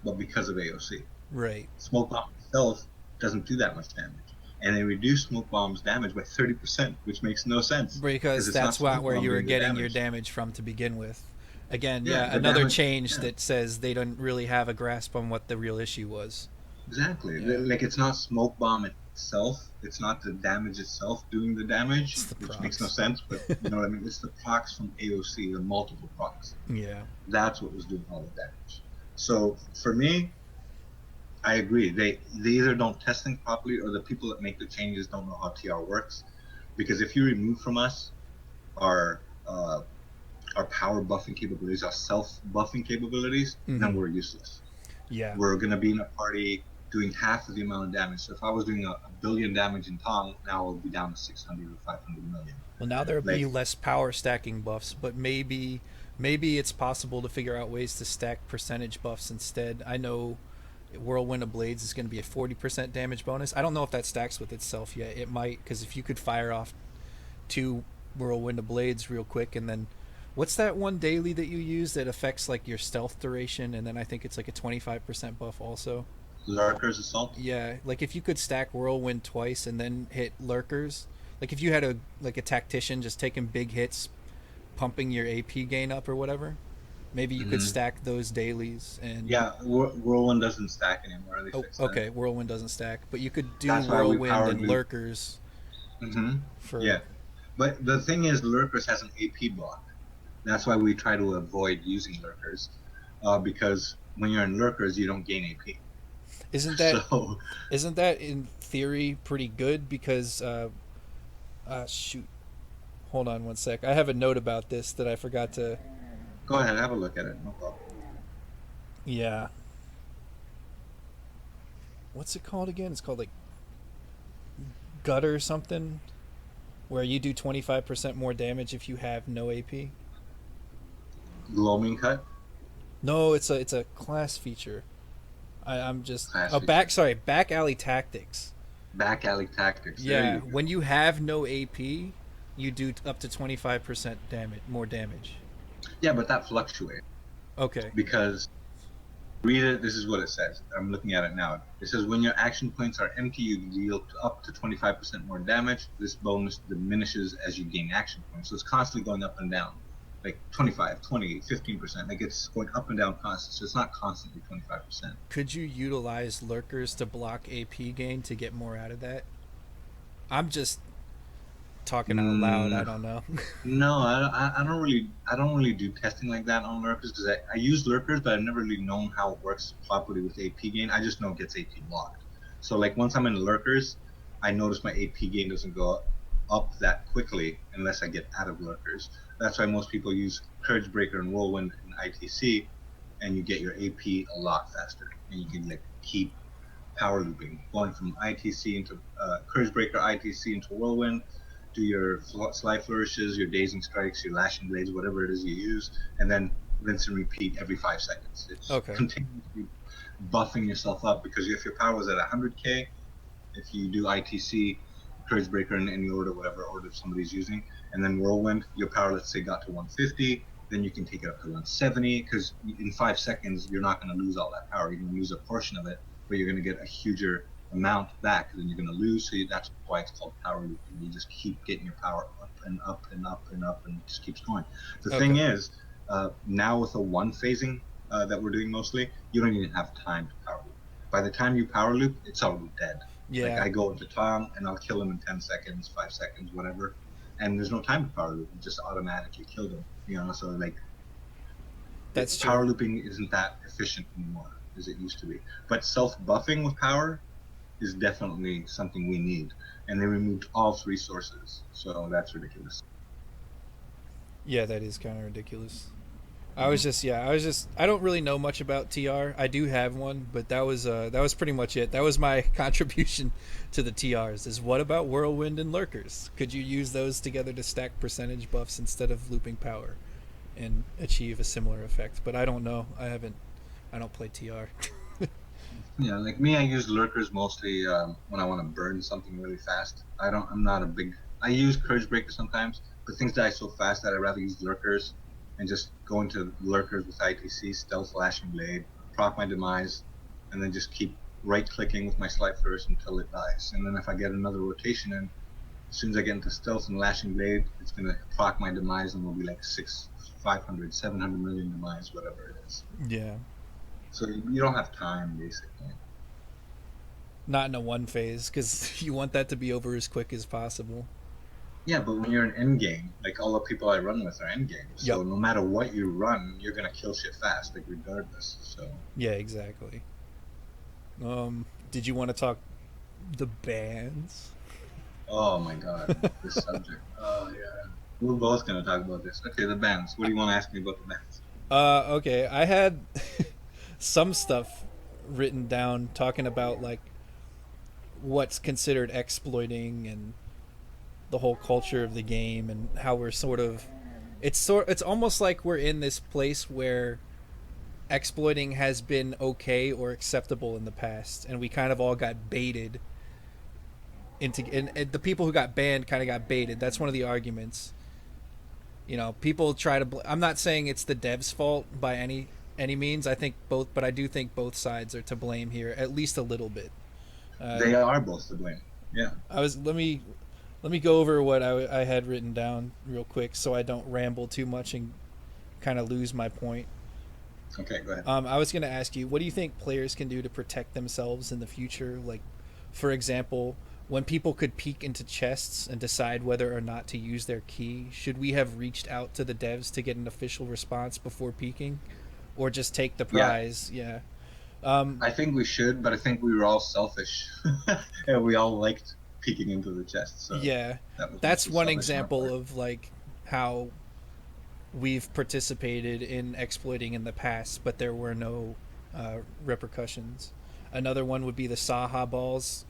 but because of AOC. Right. Smoke Bomb itself doesn't do that much damage. And they reduce Smoke Bomb's damage by 30%, which makes no sense. Because it's that's not Smoke where Bomb you were doing the getting your damage. damage from to begin with. Again, Yeah, the another damage- change yeah. that says they don't really have a grasp on what the real issue was. Exactly. Yeah. Like, it's not Smoke Bomb itself. It's not the damage itself doing the damage, It's the which makes procs. no sense, but you know what I mean? It's the procs from AOC, the multiple procs. Yeah. That's what was doing all the damage. So for me, I agree. They either don't test things properly, or the people that make the changes don't know how TR works. Because if you remove from us our power buffing capabilities, our self buffing capabilities, then we're useless. Yeah. We're gonna be in a party doing half of the amount of damage. So if I was doing a billion damage in Tong, now I'll be down to 600 or 500 million. Well, now there'll be Like- less power stacking buffs, but maybe it's possible to figure out ways to stack percentage buffs instead. I know Whirlwind of Blades is going to be a 40% damage bonus. I don't know if that stacks with itself yet. It might, because if you could fire off 2 Whirlwind of Blades real quick, and then what's that one daily that you use that affects like your stealth duration, and then I think it's like a 25% buff also. Lurker's Assault. Yeah, like if you could stack Whirlwind twice and then hit Lurkers, like if you had a tactician just taking big hits, pumping your AP gain up or whatever, maybe you could stack those dailies and Yeah, Whirlwind doesn't stack anymore. They Oh, fixed that. okay, Whirlwind doesn't stack, but you could do That's why we Whirlwind powered and loop. Lurkers for Yeah, but the thing is, Lurkers has an AP block. That's why we try to avoid using Lurkers, because when you're in Lurkers, you don't gain AP. Isn't that So isn't that in theory pretty good because shoot. Hold on one sec. I have a note about this that I forgot to go ahead, have a look at it. No problem. Yeah. What's it called again? It's called like gutter something, where you do 25% more damage if you have no AP. Gloaming Cut. No, it's a class feature. I'm just Class back alley tactics. Back alley tactics. There Yeah, you go. when you have no AP, you do up to 25% more damage. Yeah, but that fluctuates Okay. because read it. This is what it says. I'm looking at it now. It says when your action points are empty, you deal up to 25% more damage. This bonus diminishes as you gain action points. So it's constantly going up and down, like 25, 20, 15%. Like it's going up and down constantly. So it's not constantly 25%. Could you utilize lurkers to block AP gain to get more out of that? I'm just talking out loud. I Mm, don't know. no, I don't really do testing like that on lurkers because I use lurkers, but I've never really known how it works properly with AP gain. I just know it gets AP locked. So like once I'm in lurkers, I notice my AP gain doesn't go up that quickly unless I get out of lurkers. That's why most people use Courage Breaker and Whirlwind in ITC, and you get your AP a lot faster, and you can like keep power looping, going from ITC into Courage Breaker, ITC into Whirlwind, do your Sly Flourishes, your Dazing Strikes, your Lashing Blades, whatever it is you use, and then rinse and repeat every 5 seconds. It's Okay. continuously buffing yourself up because if your power was at 100k, if you do ITC, Courage Breaker in any order, whatever order somebody's using, and then Whirlwind, your power, let's say, got to 150, then you can take it up to 170 because in 5 seconds, you're not going to lose all that power. You're going to lose a portion of it, but you're going to get a huger amount back, and then you're going to lose. So that's why it's called power looping. You just keep getting your power up and up and up and up, and it just keeps going. The Okay. thing is, now with the one phasing that we're doing mostly, you don't even have time to power loop. By the time you power loop, it's already dead. Like Yeah. I go into Tom and I'll kill him in 10 seconds, 5 seconds, whatever, and there's no time to power loop. You just automatically killed him. So like That's power true. looping isn't that efficient anymore as it used to be. But self buffing with power is definitely something we need, and they removed all 3 sources, so that's ridiculous. Yeah, that is kind of ridiculous. Mm-hmm. I don't really know much about TR. I do have one, but that was pretty much it. That was my contribution to the TRs. Is what about Whirlwind and Lurkers? Could you use those together to stack percentage buffs instead of looping power and achieve a similar effect? But I don't know. I don't play TR. Yeah, like me, I use lurkers mostly when I want to burn something really fast. I'm not a big. I use Courage Breaker sometimes, but things die so fast that I'd rather use lurkers and just go into lurkers with ITC, Stealth Lashing Blade, proc my demise, and then just keep right clicking with my Slight First until it dies. And then if I get another rotation in, as soon as I get into Stealth and Lashing Blade, it's gonna proc my demise and will be like 500, 700 million demise, whatever it is. Yeah, So you don't have time basically. not in a one phase because you want that to be over as quick as possible. Yeah, but when you're in endgame, like all the people I run with are endgame, Yep. so no matter what you run, you're gonna kill shit fast, like regardless. So, Yeah, exactly. Did you want to talk the bands? oh my god, this subject. Oh yeah, we're both gonna talk about this. Okay, the bands. What do you want to ask me about the bands? Okay. I had some stuff written down talking about like what's considered exploiting and the whole culture of the game and how we're sort of it's almost like we're in this place where exploiting has been okay or acceptable in the past and we kind of all got baited into and the people who got banned kind of got baited. That's one of the arguments. People try to I'm not saying it's the devs fault by any means. I think both, but I do think both sides are to blame here at least a little bit. uh, They are both to blame. Yeah. I was let me go over what I had written down real quick so I don't ramble too much and kind of lose my point. Okay, go ahead. I was going to ask you, what do you think players can do to protect themselves in the future? Like, for example, when people could peek into chests and decide whether or not to use their key, should we have reached out to the devs to get an official response before peeking, or just take the Yeah, prize? Yeah. Um, I think we should, but I think we were all selfish, and we all liked peeking into the chest. So yeah, that was that's mostly one selfish on our example part. of like how we've participated in exploiting in the past, but there were no repercussions. Another one would be the Saha balls,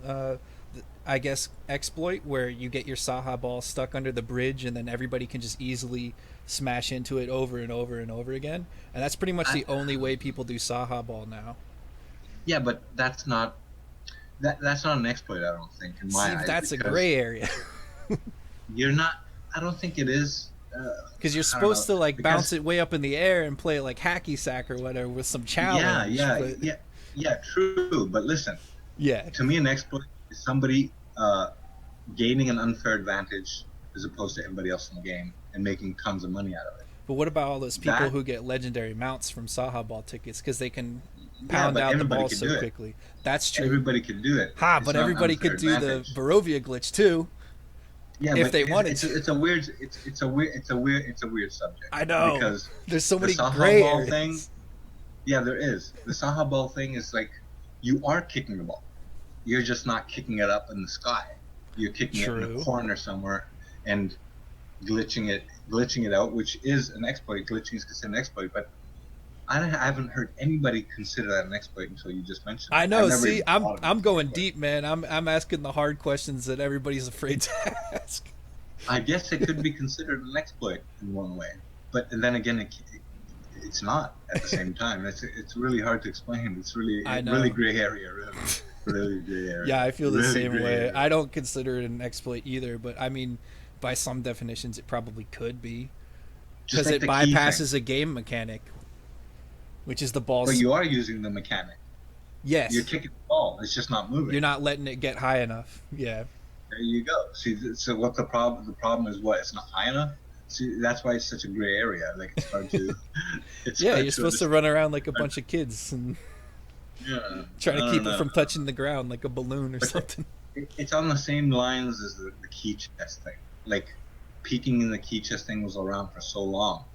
I guess, exploit, where you get your Saha ball stuck under the bridge and then everybody can just easily smash into it over and over and over again. And that's pretty much I, the only way people do Saha ball now. yeah, but that's not an exploit. I don't think, in See, my eyes, that's a because gray area you're not. I don't think it is. because you're I don't supposed know to like bounce because it way up in the air and play like hacky sack or whatever with some yeah, challenge. yeah, But yeah, yeah. True, but listen. yeah, To me, an exploit is somebody gaining an unfair advantage as opposed to everybody else in the game and making tons of money out of it. but what about all those people That, who get legendary mounts from Saha ball tickets because they can yeah, pound but out the everybody ball could so do it. quickly? That's true. Everybody could do it. Ha! It's But not an everybody unfair could do the advantage. Barovia glitch too. Yeah, if but they wanted it's to. it's a weird it's a weird subject I know. because There's so the many Saha gray ball thing. areas. Yeah, there is. The Saha ball thing is like you are kicking the ball. You're just not kicking it up in the sky. You're kicking it in a True. corner somewhere and glitching it out, which is an exploit. Glitching is considered an exploit, but I haven't heard anybody consider that an exploit until you just mentioned I it. I've know. never See, even I'm thought of it I'm as an going exploit. deep, man. I'm asking the hard questions that everybody's afraid to ask. I guess it could be considered an exploit in one way, but and then again, it's not at the same time. It's really hard to explain. It's I really know. gray area, really gray Yeah, area, I feel the really same gray way. area. I don't consider it an exploit either, but I mean, by some definitions, it probably could be Just because like it the key thing, bypasses a game mechanic, which is the but ball's. you are using the mechanic. You're Yes, kicking the ball. It's just not moving. you're not letting it get high enough. Yeah, There you go. See, so what the problem? The problem is what? It's not high enough. See, that's why it's such a gray area. Like it's hard to, it's yeah. hard You're to supposed to understand. run around like a bunch of kids and Yeah, try I to don't keep it know. from touching the ground like a balloon or But something. it's on the same lines as the key chest thing. Like peeking in the key chest thing was around for so long.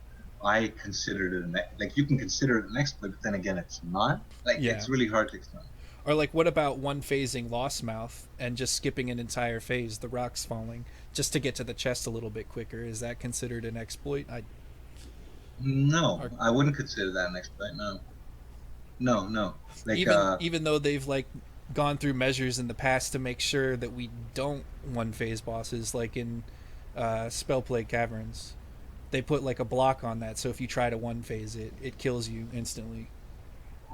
I considered it like you can consider it an exploit, but then again, it's not. Like Yeah. it's really hard to explain. Or like, what about one phasing Lost Mouth and just skipping an entire phase, the rocks falling, just to get to the chest a little bit quicker? Is that considered an exploit? No, Or I wouldn't consider that an exploit. No, no, no. Like even though they've like gone through measures in the past to make sure that we don't one phase bosses, like in Spellplague Caverns, they put like a block on that, so if you try to one phase it, it kills you instantly.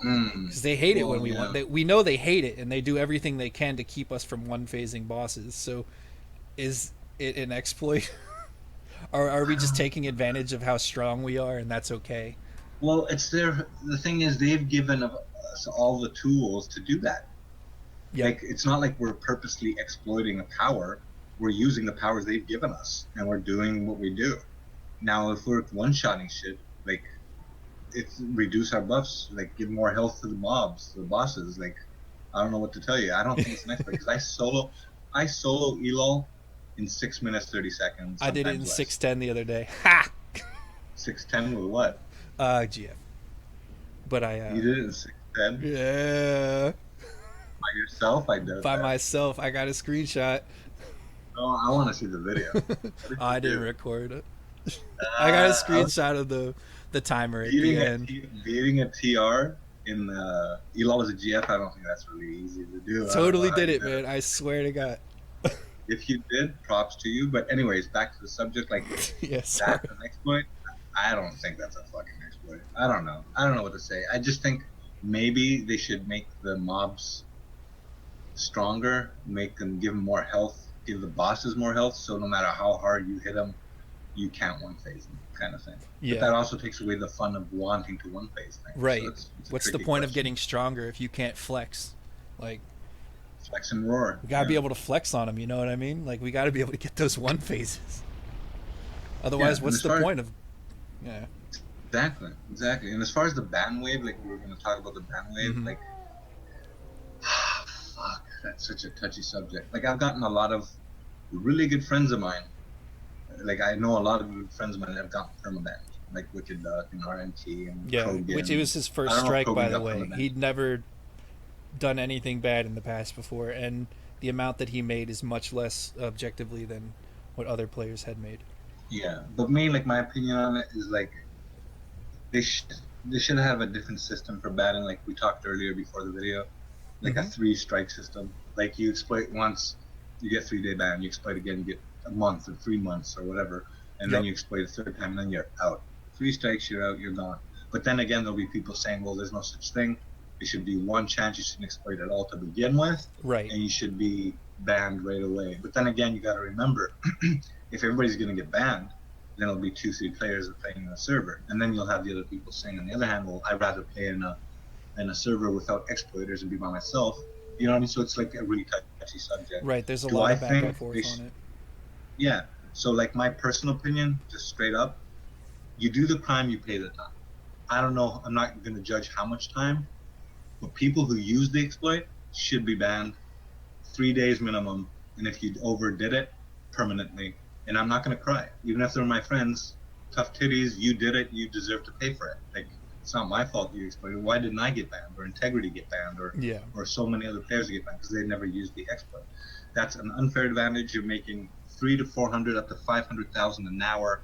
Because they hate it when well, we yeah. want. We know they hate it, and they do everything they can to keep us from one phasing bosses. So, is it an exploit, or are we just taking advantage of how strong we are, and that's okay? Well, it's their. The thing is, they've given us all the tools to do that. Yep. Like, it's not like we're purposely exploiting a power. We're using the powers they've given us, and we're doing what we do. Now, if we're one-shotting shit, like, it's reduce our buffs, like, give more health to the mobs, the bosses. Like, I don't know what to tell you. I don't think it's an exploit because I solo Elol in 6 minutes 30 seconds, I did it in sometimes less. 610 the other day. Ha! 610 with what? GF. But You did it in 610 yeah, by yourself? I doubt by that. myself. I got a screenshot. Oh, I want to see the video. What did I you didn't do? record it. I got a I was screenshot of the timer at the beating a end. beating a TR in Elol as a GF. I don't think that's really easy to do. I don't know Totally how did you it, did it. man. I swear to God. If you did, props to you. But anyways, back to the subject. Like Yeah, sorry. that's an exploit. I don't think that's a fucking exploit. I don't know. I don't know what to say. I just think maybe they should make the mobs stronger, make them give them more health, give the bosses more health. So no matter how hard you hit them, you can't one phase them, kind of thing. But Yeah. that also takes away the fun of wanting to one phase things. So Right. it's a What's the tricky point of question. getting stronger if you can't flex? Like, Flex and roar. we gotta be Yeah. able to flex on them. You know what I mean? Like, we gotta be able to get those one phases. Yeah, Otherwise, and what's as the far point of? Yeah. exactly. And as far as the ban wave, like we were going to talk about the ban wave, Mhm. like fuck, that's such a touchy subject. Like I've gotten a lot of really good friends of mine. Like I know a lot of good friends of mine that have gotten permabanned, like Wicked Duck and RNT and Yeah. Which it Kogan. was his I first don't know if strike, by Kogan the got way. permabanned. He'd never done anything bad in the past before, and the amount that he made is much less objectively than what other players had made. Yeah, but me, like my opinion on it is like they should they should have a different system for batting, like we talked earlier before the video, like a Hmm. 3 strike system. Like you exploit once, you get 3-day ban. You exploit again, you get a month or 3 months or whatever, and then Yep. you exploit a third time, and then you're out. 3 strikes, you're out, you're gone. But then again, there'll be people saying, well, there's no such thing. It should be one chance. You shouldn't exploit at all to begin with, Right. and you should be banned right away. But then again, you got to remember, if everybody's going to get banned, then it'll be 2, 3 players playing in a server, and then you'll have the other people saying, on the other hand, well, I'd rather play in a server without exploiters and be by myself. You know what I mean? So it's like a really touchy subject. Right. There's a Do lot I of back and think forth they on it. yeah. So like my personal opinion, just straight up, you do the crime, you pay the time. I don't know. I'm not going to judge how much time, but people who use the exploit should be banned 3 days minimum. And if you overdid it, permanently, and I'm not going to cry, even if they're my friends. Tough titties, you did it. You deserve to pay for it. Like, it's not my fault you exploited. Why didn't I get banned, or Integrity get banned, Yeah. or so many other players get banned because they never used the exploit? That's an unfair advantage. You're making 300 to 400 up to 500,000 an hour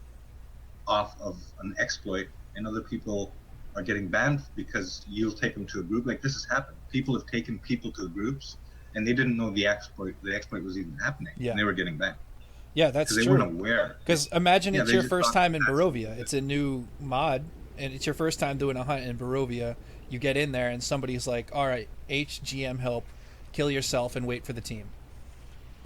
off of an exploit, and other people are getting banned because you'll take them to a group. Like, this has happened. People have taken people to groups, and they didn't know the exploit was even happening. Yeah. And they were getting banned Yeah, that's because they true. weren't aware. Because imagine Yeah, it's they your just first thought time in that's Barovia. what it It's is. a new mod, and it's your first time doing a hunt in Barovia. You get in there, and somebody's like, all right, HGM help, kill yourself, and wait for the team.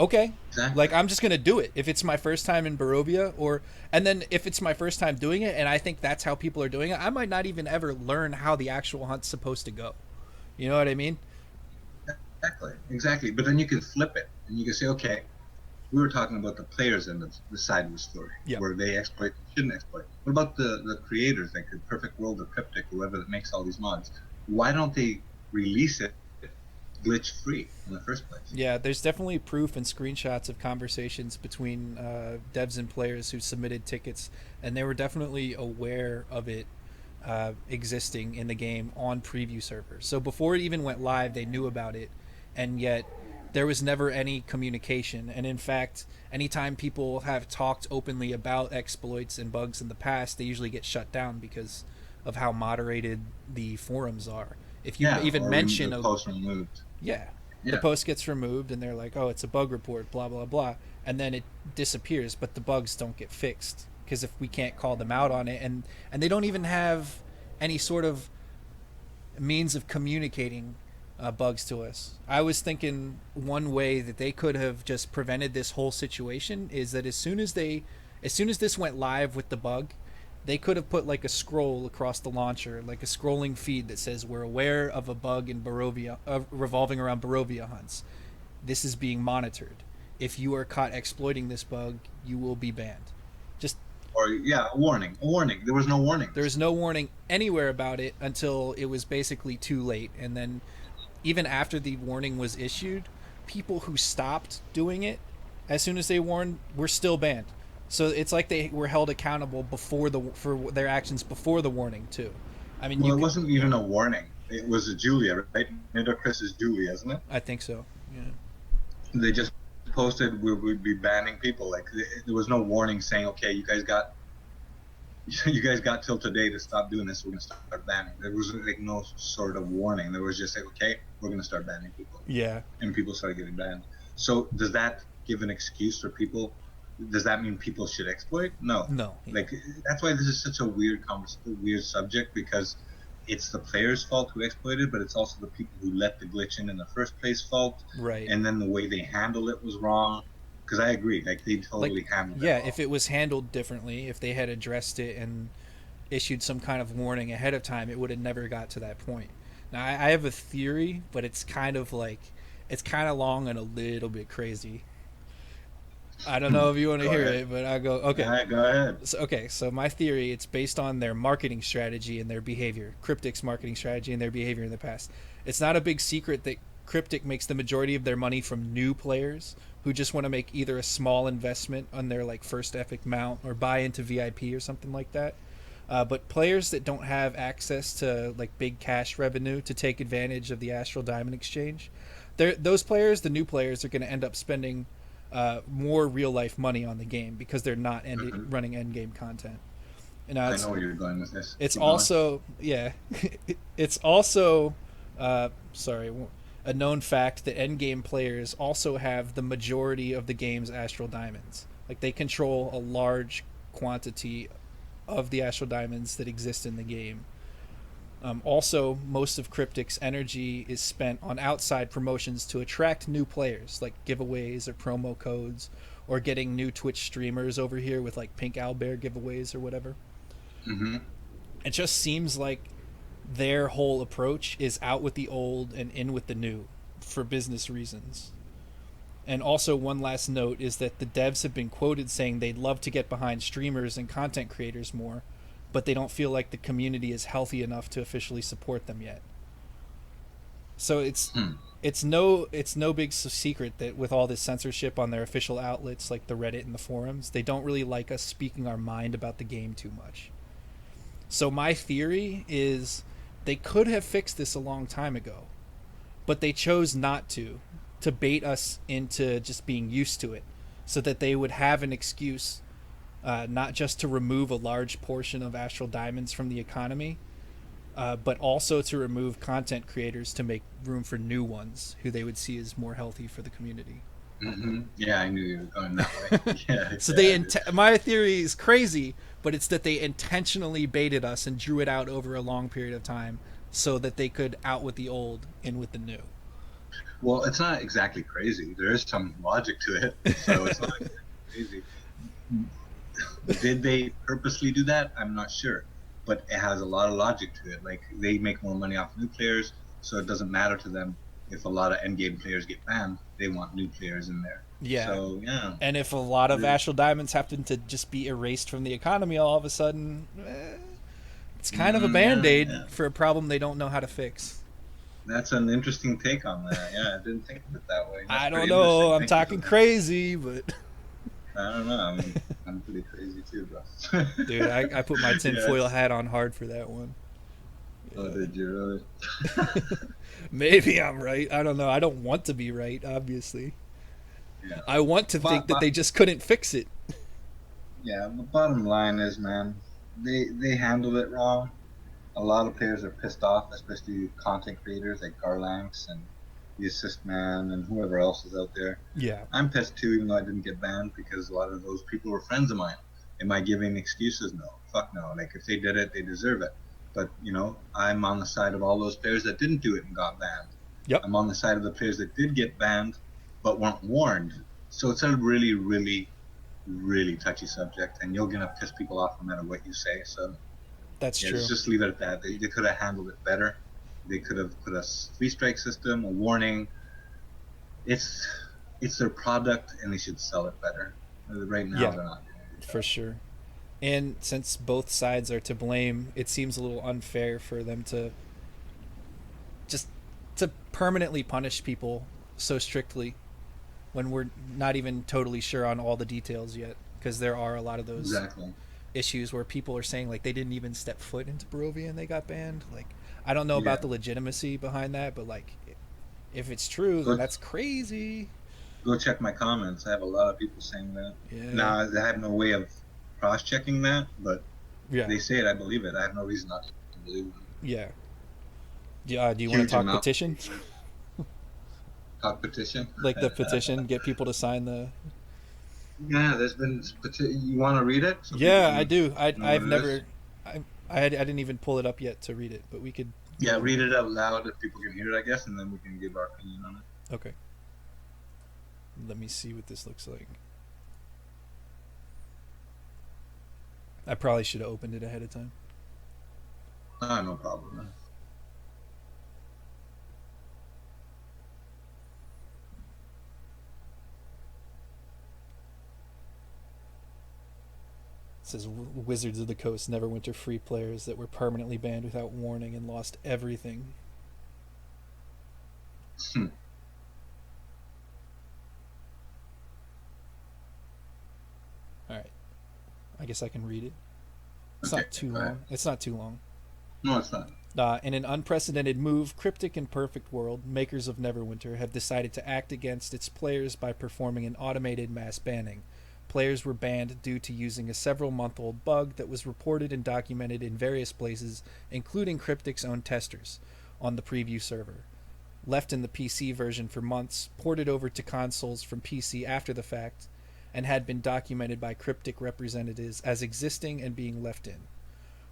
Okay. Exactly. Like, I'm just going to do it if it's my first time in Barovia. And then if it's my first time doing it, and I think that's how people are doing it, I might not even ever learn how the actual hunt's supposed to go. You know what I mean? Exactly. But then you can flip it, and you can say, okay, we were talking about the players end of the side of the story, Yeah. where they exploit and shouldn't exploit. What about the creators, like the Perfect World or Cryptic, whoever that makes all these mods? Why don't they release it glitch free in the first place? Yeah, there's definitely proof and screenshots of conversations between devs and players who submitted tickets, and they were definitely aware of it existing in the game on preview servers. So before it even went live, they knew about it, and yet there was never any communication. And in fact, anytime people have talked openly about exploits and bugs in the past, they usually get shut down because of how moderated the forums are. If you even mention the post removed. Yeah. Yeah. The post gets removed and they're like, oh, it's a bug report, blah, blah, blah. And then it disappears, but the bugs don't get fixed. Because if we can't call them out on it, and they don't even have any sort of means of communicating bugs to us. I was thinking one way that they could have just prevented this whole situation is that as soon as this went live with the bug, they could have put like a scroll across the launcher, like a scrolling feed that says, we're aware of a bug in Barovia, revolving around Barovia hunts. This is being monitored. If you are caught exploiting this bug, you will be banned. Just Or a warning. There was no warning. There was no warning anywhere about it until it was basically too late. And then even after the warning was issued, people who stopped doing it as soon as they warned were still banned. So it's like they were held accountable for their actions before the warning too. I mean, Well, it wasn't even a warning. It was a Julia, right? Nidocris is Julia, isn't it? I think so. Yeah. They just posted we'd be banning people. Like, there was no warning saying, okay, you guys got till today to stop doing this. We're gonna start banning. There was like no sort of warning. There was just like, okay, we're gonna start banning people. Yeah. And people started getting banned. So does that give an excuse for people? Does that mean people should exploit? No. No. Like, that's why this is such a weird subject, because it's the player's fault who exploited, but it's also the people who let the glitch in the first place fault. Right. And then the way they handled it was wrong. Because I agree, like, they totally handled it. Yeah, wrong. if it was handled differently, if they had addressed it and issued some kind of warning ahead of time, it would have never got to that point. Now, I have a theory, but it's kind of long and a little bit crazy. I don't know if you want to hear it, but I'll go, okay. All right, go ahead. So my theory, it's based on their marketing strategy and their behavior. Cryptic's marketing strategy and their behavior in the past. It's not a big secret that Cryptic makes the majority of their money from new players who just want to make either a small investment on their like first epic mount or buy into VIP or something like that. But players that don't have access to like big cash revenue to take advantage of the Astral Diamond exchange, those players, the new players, are going to end up spending more real life money on the game because they're not running end game content. And I know where you're going with this. It's also it's also a known fact that end game players also have the majority of the game's Astral Diamonds. Like, they control a large quantity of the Astral Diamonds that exist in the game. Also, most of Cryptic's energy is spent on outside promotions to attract new players, like giveaways or promo codes, or getting new Twitch streamers over here with like Pink Owlbear giveaways or whatever. Mm-hmm. It just seems like their whole approach is out with the old and in with the new for business reasons. And also, one last note is that the devs have been quoted saying they'd love to get behind streamers and content creators more, but they don't feel like the community is healthy enough to officially support them yet. So it's it's no big secret that with all this censorship on their official outlets like the Reddit and the forums, they don't really like us speaking our mind about the game too much. So my theory is they could have fixed this a long time ago, but they chose not to bait us into just being used to it, so that they would have an excuse, not just to remove a large portion of Astral Diamonds from the economy, but also to remove content creators to make room for new ones who they would see as more healthy for the community. Yeah, I knew you were going that way. Yeah, So yeah. my theory is crazy, but it's that they intentionally baited us and drew it out over a long period of time so that they could out with the old, in with the new. Well, it's not exactly crazy. There is some logic to it, so it's not crazy. Did they purposely do that? I'm not sure, but it has a lot of logic to it. Like they make more money off new players, so it doesn't matter to them if a lot of endgame players get banned. They want new players in there. Yeah. So yeah. And if a lot of Astral Diamonds happen to just be erased from the economy all of a sudden, it's kind of a band-aid for a problem they don't know how to fix. That's an interesting take on that. Yeah, I didn't think of it that way. That's I don't know. I'm talking crazy, but I don't know. I mean, I'm pretty crazy too, bro. Dude, I put my tinfoil hat on hard for that one. Oh, did you really? Maybe I'm right. I don't know. I don't want to be right, obviously. Yeah. I want to think that they just couldn't fix it. Yeah, the bottom line is, man, they handled it wrong. A lot of players are pissed off, especially content creators like Garlanx and the Assist Man and whoever else is out there. Yeah. I'm pissed too, even though I didn't get banned, because a lot of those people were friends of mine. Am I giving excuses? No. Fuck no. Like, if they did it, they deserve it. But, you know, I'm on the side of all those players that didn't do it and got banned. Yep. I'm on the side of the players that did get banned but weren't warned. So it's a really, really, really touchy subject, and you're going to piss people off no matter what you say. So that's true. Just leave it at that. They could have handled it better. They could have put a 3-strike system, a warning. It's their product, and they should sell it better. Right now, they're not doing it. For sure. And since both sides are to blame, it seems a little unfair for them to permanently punish people so strictly when we're not even totally sure on all the details yet, because there are a lot of those issues where people are saying like they didn't even step foot into Barovia and they got banned. Like, I don't know about the legitimacy behind that, but like if it's true, then that's crazy. Go check my comments. I have a lot of people saying that. Yeah. Now, I have no way of cross-checking that, but they say it, I believe it. I have no reason not to believe it. Yeah. Do you want to talk petition? Talk petition? Like the petition, get people to sign the... Yeah, there's been... You want to read it? Yeah, I do. I've never... I didn't even pull it up yet to read it, but we could... Yeah, read it out loud if people can hear it, I guess, and then we can give our opinion on it. Okay. Let me see what this looks like. I probably should have opened it ahead of time. No problem, man. It says Wizards of the Coast Neverwinter free players that were permanently banned without warning and lost everything. Alright. I guess I can read it. It's not too long. It's not too long. No, it's not. In an unprecedented move, Cryptic and Perfect World, makers of Neverwinter, have decided to act against its players by performing an automated mass banning. Players were banned due to using a several-month-old bug that was reported and documented in various places, including Cryptic's own testers, on the preview server. Left in the PC version for months, ported over to consoles from PC after the fact, and had been documented by Cryptic representatives as existing and being left in.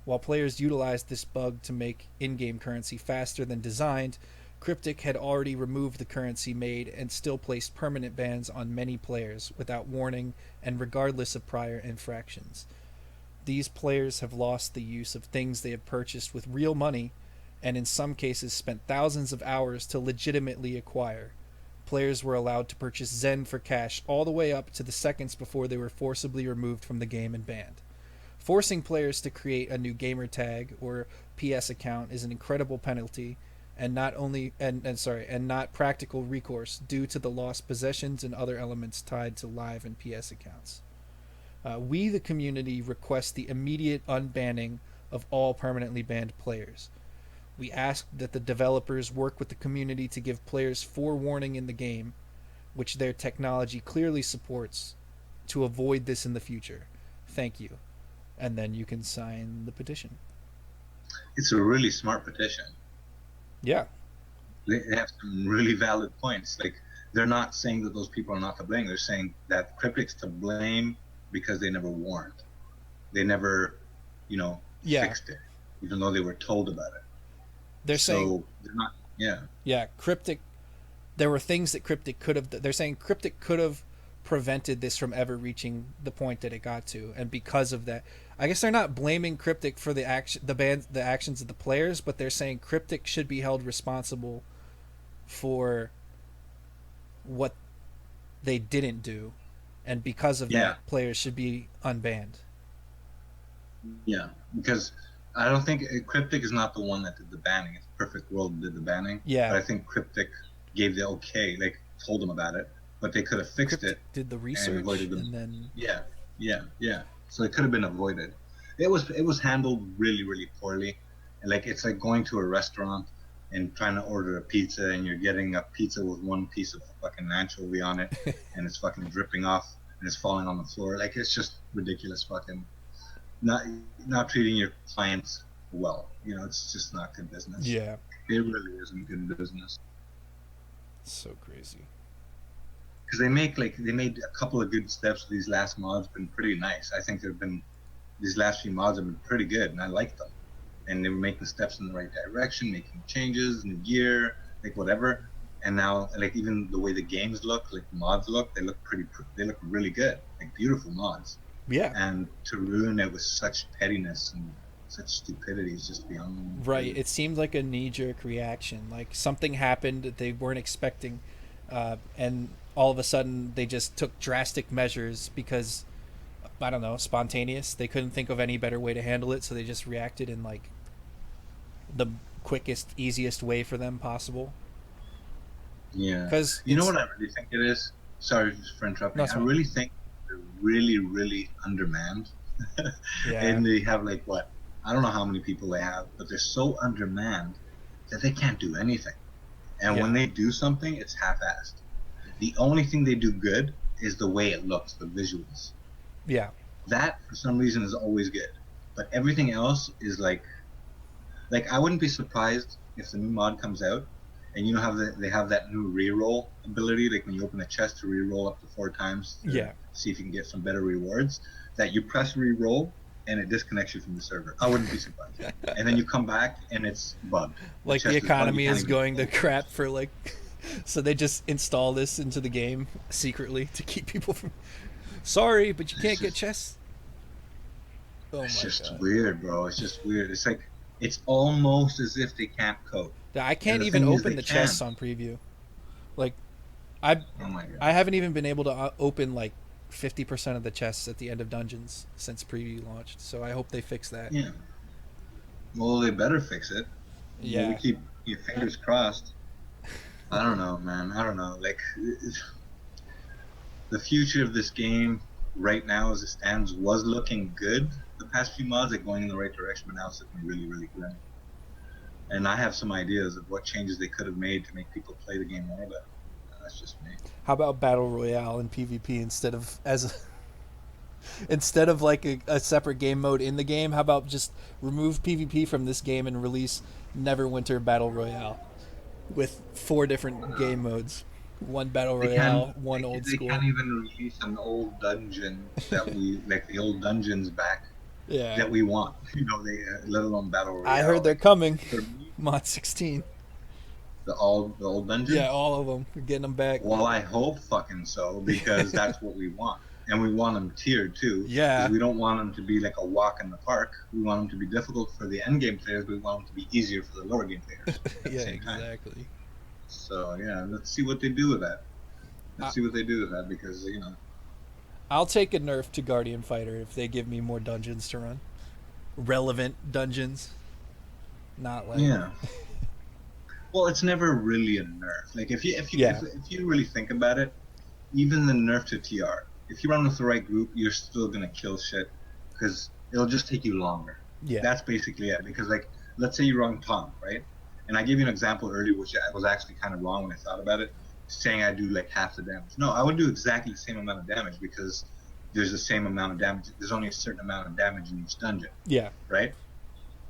While players utilized this bug to make in-game currency faster than designed, Cryptic had already removed the currency made and still placed permanent bans on many players without warning and regardless of prior infractions. These players have lost the use of things they have purchased with real money and in some cases spent thousands of hours to legitimately acquire. Players were allowed to purchase Zen for cash all the way up to the seconds before they were forcibly removed from the game and banned. Forcing players to create a new gamer tag or PS account is an incredible penalty, and not practical recourse due to the lost possessions and other elements tied to live and PS accounts. We, the community, request the immediate unbanning of all permanently banned players. We ask that the developers work with the community to give players forewarning in the game, which their technology clearly supports, to avoid this in the future. Thank you. And then you can sign the petition. It's a really smart petition. Yeah. They have some really valid points. Like, they're not saying that those people are not to blame. They're saying that Cryptic's to blame because they never warned. They never, fixed it, even though they were told about it. They're saying they're not. Yeah. Yeah, Cryptic. There were things that Cryptic could have. They're saying Cryptic could have prevented this from ever reaching the point that it got to, and because of that, I guess they're not blaming Cryptic for the actions of the players, but they're saying Cryptic should be held responsible for what they didn't do, and because of that, players should be unbanned. Yeah, because I don't think Cryptic is not the one that did the banning. It's Perfect World that did the banning. Yeah, but I think Cryptic gave the okay, like told them about it, but they could have fixed Cryptic it. Did the research and then yeah. So it could have been avoided. It was handled really, really poorly. And like, it's like going to a restaurant and trying to order a pizza, and you're getting a pizza with one piece of fucking anchovy on it, and it's fucking dripping off and it's falling on the floor. Like, it's just ridiculous. Fucking not treating your clients well. It's just not good business. Yeah, it really isn't good business. So crazy. Because they made a couple of good steps. These last mods been pretty nice. I think these last few mods have been pretty good, and I like them. And they were making steps in the right direction, making changes in the gear, like whatever. And now, like, even the way the games look, like the mods look, they look really good, like beautiful mods. Yeah. And to ruin it with such pettiness and such stupidity is just beyond. Right. It seemed like a knee-jerk reaction. Like, something happened that they weren't expecting, and all of a sudden they just took drastic measures because, I don't know, spontaneous. They couldn't think of any better way to handle it, so they just reacted in like the quickest, easiest way for them possible. Yeah. Because you know what I really think it is? Sorry for interrupting. I really think they're really, really undermanned. Yeah. And they have like what? I don't know how many people they have, but they're so undermanned that they can't do anything. And when they do something, it's half-assed. The only thing they do good is the way it looks, the visuals. Yeah. That, for some reason, is always good. But everything else is like I wouldn't be surprised if the new mod comes out and they have that new reroll ability, like when you open a chest to reroll up to 4 times to see if you can get some better rewards, that you press reroll and it disconnects you from the server. I wouldn't be surprised. And then you come back and it's bugged. Like the economy is going to crap for like... So they just install this into the game secretly to keep people from... Sorry, but you can't get chests. Oh my God. It's just weird, bro. It's just weird. It's like... It's almost as if they can't code. I can't even open the chests on preview. Like, I haven't even been able to open like 50% of the chests at the end of dungeons since preview launched. So I hope they fix that. Yeah. Well, they better fix it. Yeah. We keep your fingers crossed. I don't know, man. I don't know. Like, the future of this game right now, as it stands, was looking good. The past few mods are going in the right direction, but now it's looking really, really grim. And I have some ideas of what changes they could have made to make people play the game more, but that's just me. How about Battle Royale and PvP instead of like a separate game mode in the game? How about just remove PvP from this game and release Neverwinter Battle Royale with 4 different game modes? 1 Battle Royale, 1 old school. They can't even release an old dungeon that we like the old dungeons back. Yeah. That we want, let alone Battle Royale. I heard they're coming. Mod 16. The old dungeons? Yeah, all of them. We're getting them back. Well, I hope fucking so, because that's what we want. And we want them tiered, too. Yeah. We don't want them to be like a walk in the park. We want them to be difficult for the end game players, but we want them to be easier for the lower game players. Yeah, exactly. So, yeah, let's see what they do with that. Because, I'll take a nerf to Guardian Fighter if they give me more dungeons to run. Relevant dungeons. Not like... Yeah. Well, it's never really a nerf. Like Yeah, if you really think about it, even the nerf to TR, if you run with the right group, you're still gonna kill shit because it'll just take you longer. yeah, That's basically it. Because like, let's say you run Tom, right? And I gave you an example earlier, which I was actually kind of wrong when I thought about it, saying I do like half the damage. No, I would do exactly the same amount of damage because there's the same amount of damage. There's only a certain amount of damage in each dungeon, yeah. right?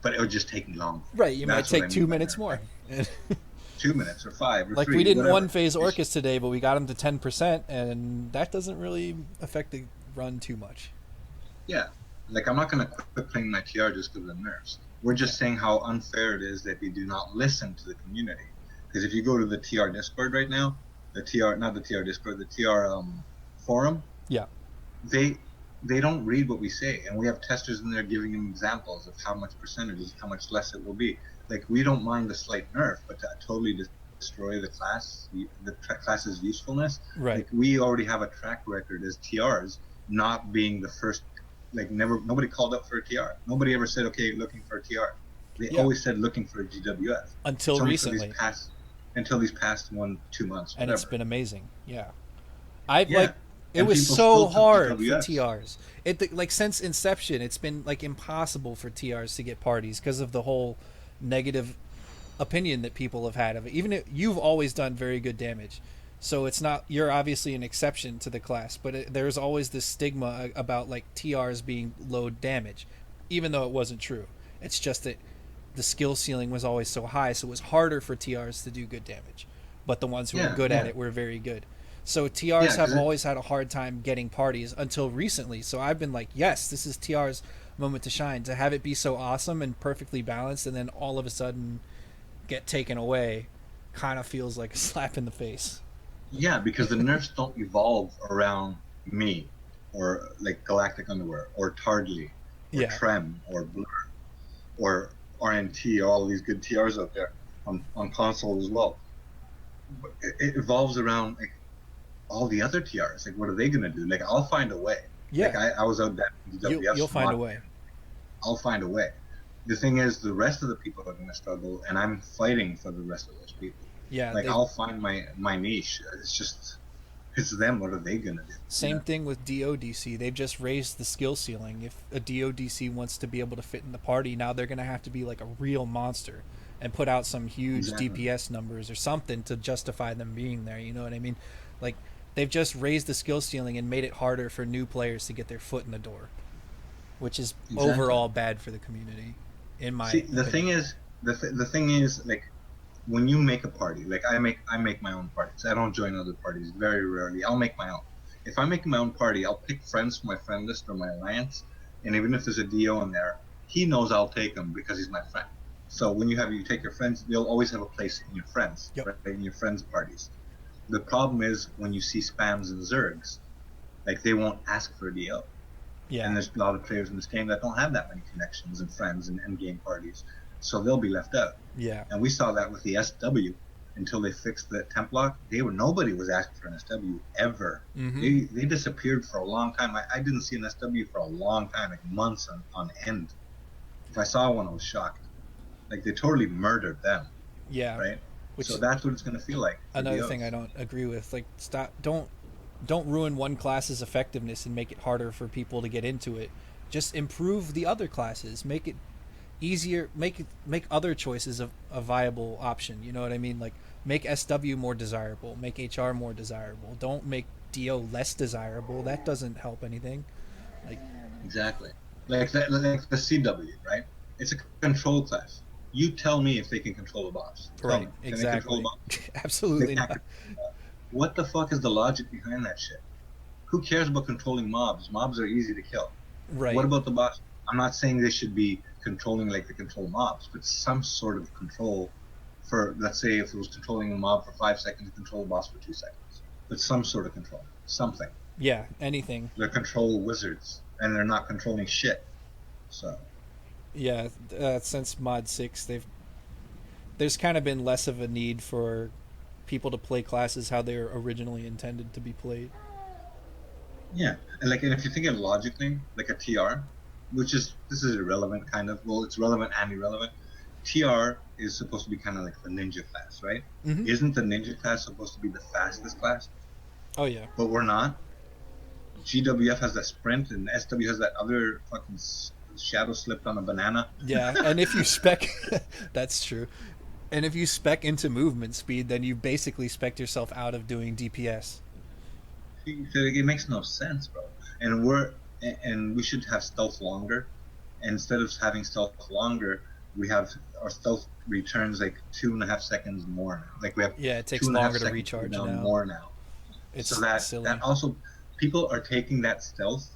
But it would just take me longer. Right, you might That's what I take mean two by minutes nerf. more. Like 2 minutes or five or Like we three, didn't one whatever. phase It's Orcus today, but we got him to 10%, and that doesn't really affect the run too much. Yeah, like I'm not gonna quit playing my TR just because of the nerfs. We're Yeah, just saying how unfair it is that they do not listen to the community. Because if you go to the TR Discord right now, the TR not the TR Discord, the TR forum, yeah, they they don't read what we say, and we have testers in there giving them examples of how much percentages, how much less it will be. Like we don't mind the slight nerf, but to totally destroy the class, class's usefulness. right. Like we already have a track record as TRs not being the first. Like never, nobody called up for a TR. Nobody ever said, "Okay, looking for a TR." They Yeah, always said looking for a GWF. until It's only for these recently, past until these past 1 2 months, and it's whatever. been amazing. Yeah, I've Yeah, like it and was people so still took hard for GWFs. TRs. It like since inception, it's been like impossible for TRs to get parties because of the whole negative opinion that people have had of it. Even if you've always done very good damage, so it's not you're obviously an exception to the class, but there's always this stigma about like TRs being low damage, even though it wasn't true. It's just that the skill ceiling was always so high, so it was harder for TRs to do good damage. But the ones who were Yeah, good at yeah, it were very good. So TRs yeah. have Because always had a hard time getting parties until recently. So I've been like, yes, this is TR's moment to shine. To have it be so awesome and perfectly balanced, and then all of a sudden get taken away, kind of feels like a slap in the face. yeah, because the nerfs don't evolve around me, or like Galactic Underwear, or Tardley, or Yeah, Trem, or Blur, or RNT, all of these good TRs out there on console as well. But it evolves around like all the other TRs. Like, what are they gonna do? Like, I'll find a way. Like, yeah, I was out that you'll WWFs find a mod. way. I'll find a way. The thing is, the rest of the people are gonna struggle, and I'm fighting for the rest of those people. Yeah, Like, they I'll find my niche. It's just it's them. What are they gonna do? You same know? thing with DODC. They've just raised the skill ceiling. If a DODC wants to be able to fit in the party, now they're going to have to be like a real monster and put out some huge Exactly. DPS numbers or something to justify them being there. You know what I mean? Like they've just raised the skill ceiling and made it harder for new players to get their foot in the door, which is Exactly. overall bad for the community, in my See, the thing opinion. is, the thing is, like when you make a party, like I make my own parties. I don't join other parties very rarely. I'll make my own. If I'm making my own party, I'll pick friends from my friend list or my alliance, and even if there's a DO in there, he knows I'll take him because he's my friend. So when you take your friends, they'll always have a place in your friends, Yep. right? In your friends' parties. The problem is when you see spams and zergs, like they won't ask for a DO. And Yeah. there's a lot of players in this game that don't have that many connections and friends and end game parties, so they'll be left out. Yeah. And we saw that with the SW until they fixed the temp lock. Nobody was asking for an SW ever. Mm-hmm. They disappeared for a long time. I didn't see an SW for a long time, like months on end. If I saw one, I was shocked. Like they totally murdered them, Yeah. right? So Which that's what it's gonna feel like for another thing I DOs. don't agree with. Like stop don't ruin one class's effectiveness and make it harder for people to get into it. Just improve the other classes. Make it easier. Make other choices a viable option. You know what I mean? Like make SW more desirable. Make HR more desirable. Don't make DO less desirable. That doesn't help anything. Like Exactly. Like the CW, right? It's a control class. You tell me if they can control the boss. Tell me, right, can they control the exactly. boss? They Absolutely can't. not. What the fuck is the logic behind that shit? Who cares about controlling mobs? Mobs are easy to kill. What Right. about the boss? I'm not saying they should be controlling like they control mobs, but some sort of control for, let's say, if it was controlling a mob for 5 seconds, control the boss for 2 seconds. But some sort of control, something. Yeah. Anything. They're control wizards, and they're not controlling shit. So Yeah. Since Mod 6, there's kind of been less of a need for people to play classes how they're originally intended to be played. yeah, and if you think of logically, like a TR, which is this is irrelevant kind of. Well, it's relevant and irrelevant. TR is supposed to be kind of like the ninja class, right? Mm-hmm. Isn't the ninja class supposed to be the fastest class? Oh yeah. But we're not. GWF has that sprint, and SW has that other fucking shadow slipped on a banana. Yeah, and if you spec, that's true. And if you spec into movement speed, then you basically spec yourself out of doing DPS. It makes no sense, bro. And we should have stealth longer. And instead of having stealth longer, we have our stealth returns like 2.5 seconds more now. Like we have Yeah, it takes 2.5 longer to seconds recharge down now. more now. It's So that silly. also people are taking that stealth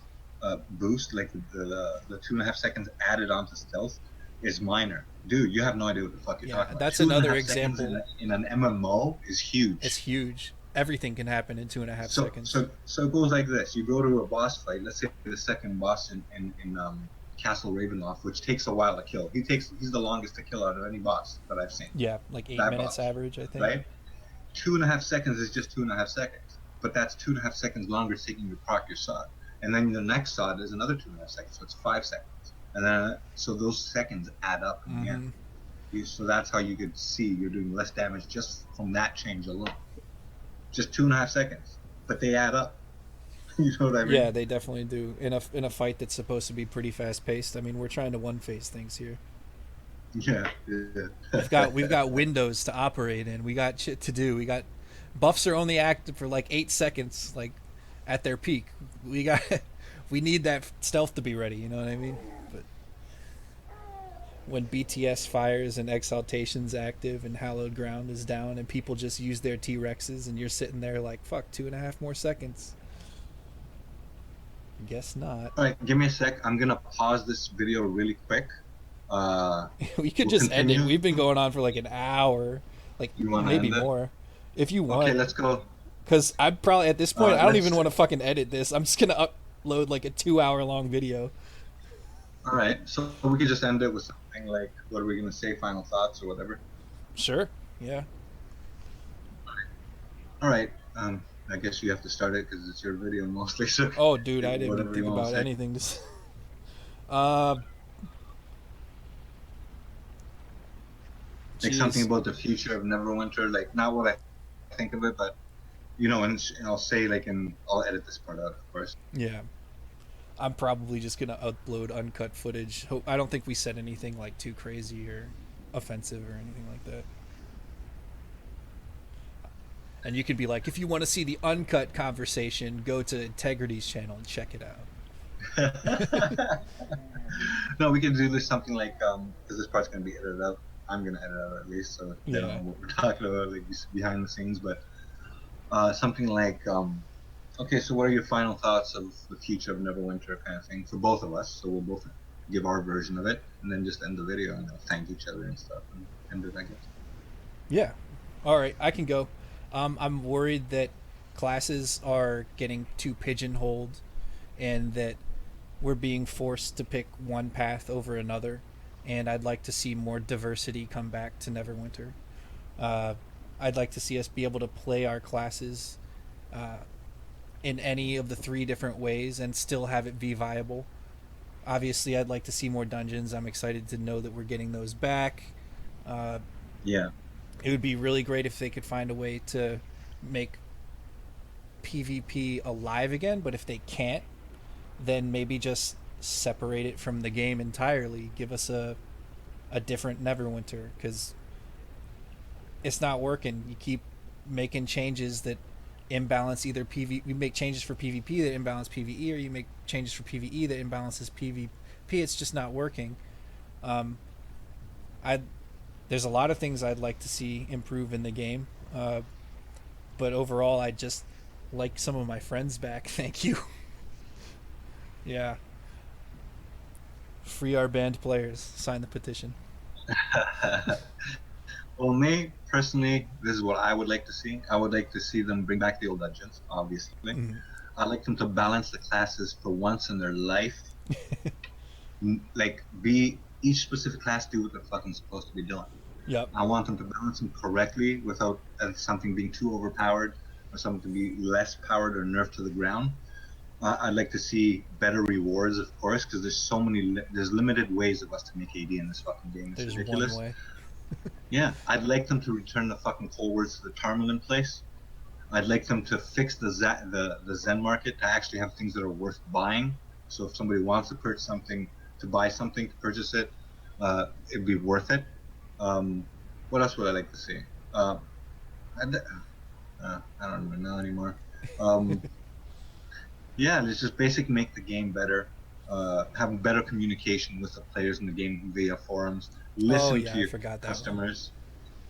boost, like the 2.5 seconds added onto stealth, is minor. Dude, you have no idea what the fuck you're Yeah, talking about. that's Two and a another half seconds example. in an MMO is It's huge. huge. Everything can happen in 2.5 So seconds. so so it goes like this: you go to a boss fight. Let's say the second boss in Castle Ravenloft, which takes a while to kill. He's the longest to kill out of any boss that I've seen. Yeah, like 8 That minutes boss, average, I think. right? 2.5 seconds is just 2.5 seconds, but that's 2.5 seconds longer taking you to proc your sod, and then the next sod is another 2.5 seconds, so it's 5 seconds, and then so those seconds add up in the Mm-hmm. end. So that's how you could see you're doing less damage just from that change alone. Just 2.5 seconds, but they add up. You know what I Yeah, mean? they definitely do. In a fight that's supposed to be pretty fast paced. I mean, we're trying to one phase things here. Yeah, yeah. We've got windows to operate in. We got shit to do. We got buffs are only active for like 8 seconds, like at their peak. We got we need that stealth to be ready. You know what I mean? But when BTS fires and Exaltation's active and Hallowed Ground is down and people just use their T Rexes and you're sitting there like fuck 2.5 more seconds. Guess not. All right, give me a sec. I'm gonna pause this video really quick. We could We'll just end it. continue. We've been going on for like an hour, like You want to maybe end it? more, if you Okay, want. let's go. Because I'm probably at this point, I don't even Let's. want to fucking edit this. I'm just gonna upload like a 2 hour long video. All right, so we could just end it with something like, "What are we gonna say? Final thoughts or whatever." Sure. Yeah. All right. I guess you have to start it because it's your video mostly. So Oh, dude, I didn't even whatever you think want to about say. anything to say. Uh, Like something jeez. about the future of Neverwinter, like not what I think of it, but and I'll say like, and I'll edit this part out, of course. Yeah. I'm probably just gonna upload uncut footage. I don't think we said anything like too crazy or offensive or anything like that. And you could be like, if you want to see the uncut conversation, go to Integrity's channel and check it out. No, we can do this something like because this part's gonna be edited out. I'm gonna edit out at least, so they don't Yeah. know what we're talking about, like behind the scenes. But something like okay, so what are your final thoughts of the future of Neverwinter, kind of thing, for both of us? So we'll both give our version of it, and then just end the video and thank each other and stuff, and end it, I guess. Yeah. All right, I can go. I'm worried that classes are getting too pigeonholed and that we're being forced to pick one path over another. And I'd like to see more diversity come back to Neverwinter. Uh, I'd like to see us be able to play our classes uh, in any of the 3 different ways and still have it be viable. Obviously, I'd like to see more dungeons. I'm excited to know that we're getting those back. Uh, Yeah, it would be really great if they could find a way to make PvP alive again, but if they can't, then maybe just separate it from the game entirely. Give us a different Neverwinter because it's not working. You keep making changes that imbalance either PV. You make changes for PvP that imbalance PvE, or you make changes for PvE that imbalances PvP. It's just not working. Um, I There's a lot of things I'd like to see improve in the game, but overall, I just like some of my friends back. Thank you. Yeah, free our band players. Sign the petition. well, me personally, this is what I would like to see. I would like to see them bring back the old dungeons, obviously. Mm-hmm. I'd like them to balance the classes for once in their life. Like, be each specific class do what they're fucking supposed to be doing. Yep. I want them to balance them correctly without something being too overpowered or something to be less powered or nerfed to the ground. I'd like to see better rewards, of course, because there's so many. There's limited ways of us to make AD in this fucking game. It's There's one ridiculous. way. Yeah, I'd like them to return the fucking coal words to the Tarmalin place. I'd like them to fix the Zen market to actually have things that are worth buying. So if somebody wants to purchase something, to buy something, to purchase it, it'd be worth it. Um, what else would I like to see? I'd, I don't even know anymore. Um, yeah, it's just basic make the game better. Have better communication with the players in the game via forums. Oh Listen to yeah, I your forgot that one. customers.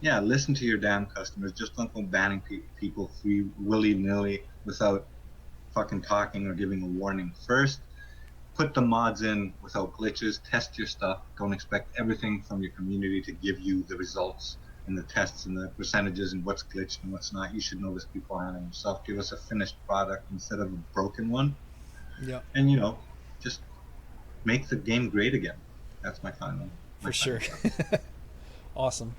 Yeah, listen to your damn customers. Just don't go banning people free willy nilly without fucking talking or giving a warning first. Put the mods in without glitches. Test your stuff. Don't expect everything from your community to give you the results and the tests and the percentages and what's glitched and what's not. You should know this beforehand and yourself. Give us a finished product instead of a broken one. Yep, And just make the game great again. That's my for my sure. final thoughts. Awesome.